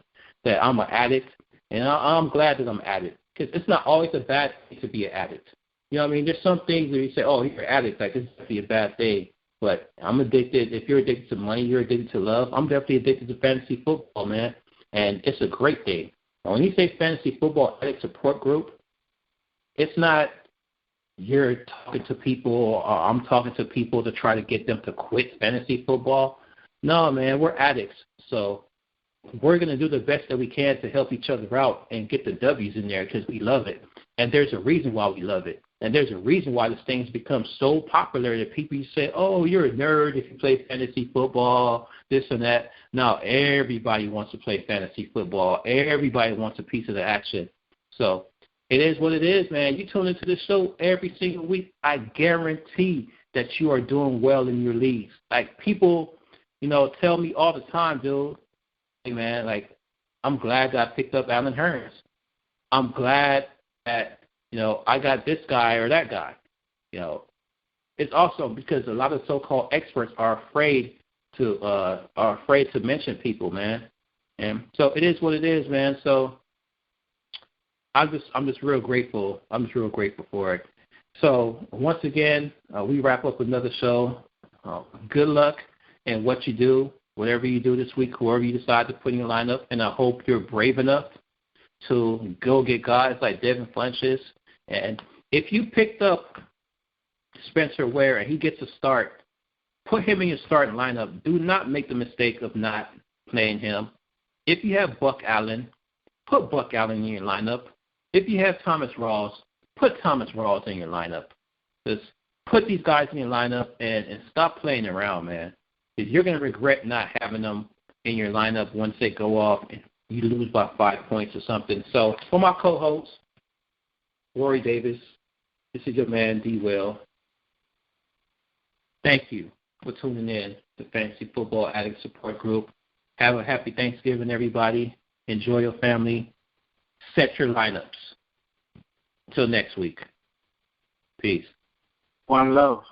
I'm an addict, and I'm glad that I'm an addict, because it's not always a bad thing to be an addict. You know what I mean? There's some things where you say, oh, you're an addict, like, this would be a bad thing. But I'm addicted. If you're addicted to money, you're addicted to love. I'm definitely addicted to fantasy football, man, and it's a great thing. When you say fantasy football addict support group, it's not you're talking to people or I'm talking to people to try to get them to quit fantasy football. No, man, we're addicts. So we're going to do the best that we can to help each other out and get the W's in there, because we love it. And there's a reason why we love it. And there's a reason why this thing's become so popular that people say, oh, you're a nerd if you play fantasy football, this and that. Now everybody wants to play fantasy football. Everybody wants a piece of the action. So it is what it is, man. You tune into the show every single week, I guarantee that you are doing well in your leagues. Like, people, you know, tell me all the time, dude, hey, man, like, I'm glad that I picked up Allen Hurns. I'm glad that, you know, I got this guy or that guy. You know, it's also because a lot of so-called experts are afraid to mention people, man. And so it is what it is, man. So I'm just real grateful. I'm just real grateful for it. So once again, we wrap up another show. Good luck in what you do, whatever you do this week, whoever you decide to put in your lineup, and I hope you're brave enough to go get guys like Devin Funchess. And if you picked up Spencer Ware and he gets a start, put him in your starting lineup. Do not make the mistake of not playing him. If you have Buck Allen, put Buck Allen in your lineup. If you have Thomas Rawls, put Thomas Rawls in your lineup. Just put these guys in your lineup and stop playing around, man. Because you're going to regret not having them in your lineup once they go off and you lose by 5 points or something. So for my co-host, Rory Davis, this is your man, D. Will. Thank you for tuning in to Fantasy Football Addict Support Group. Have a happy Thanksgiving, everybody. Enjoy your family. Set your lineups. Until next week. Peace. One love.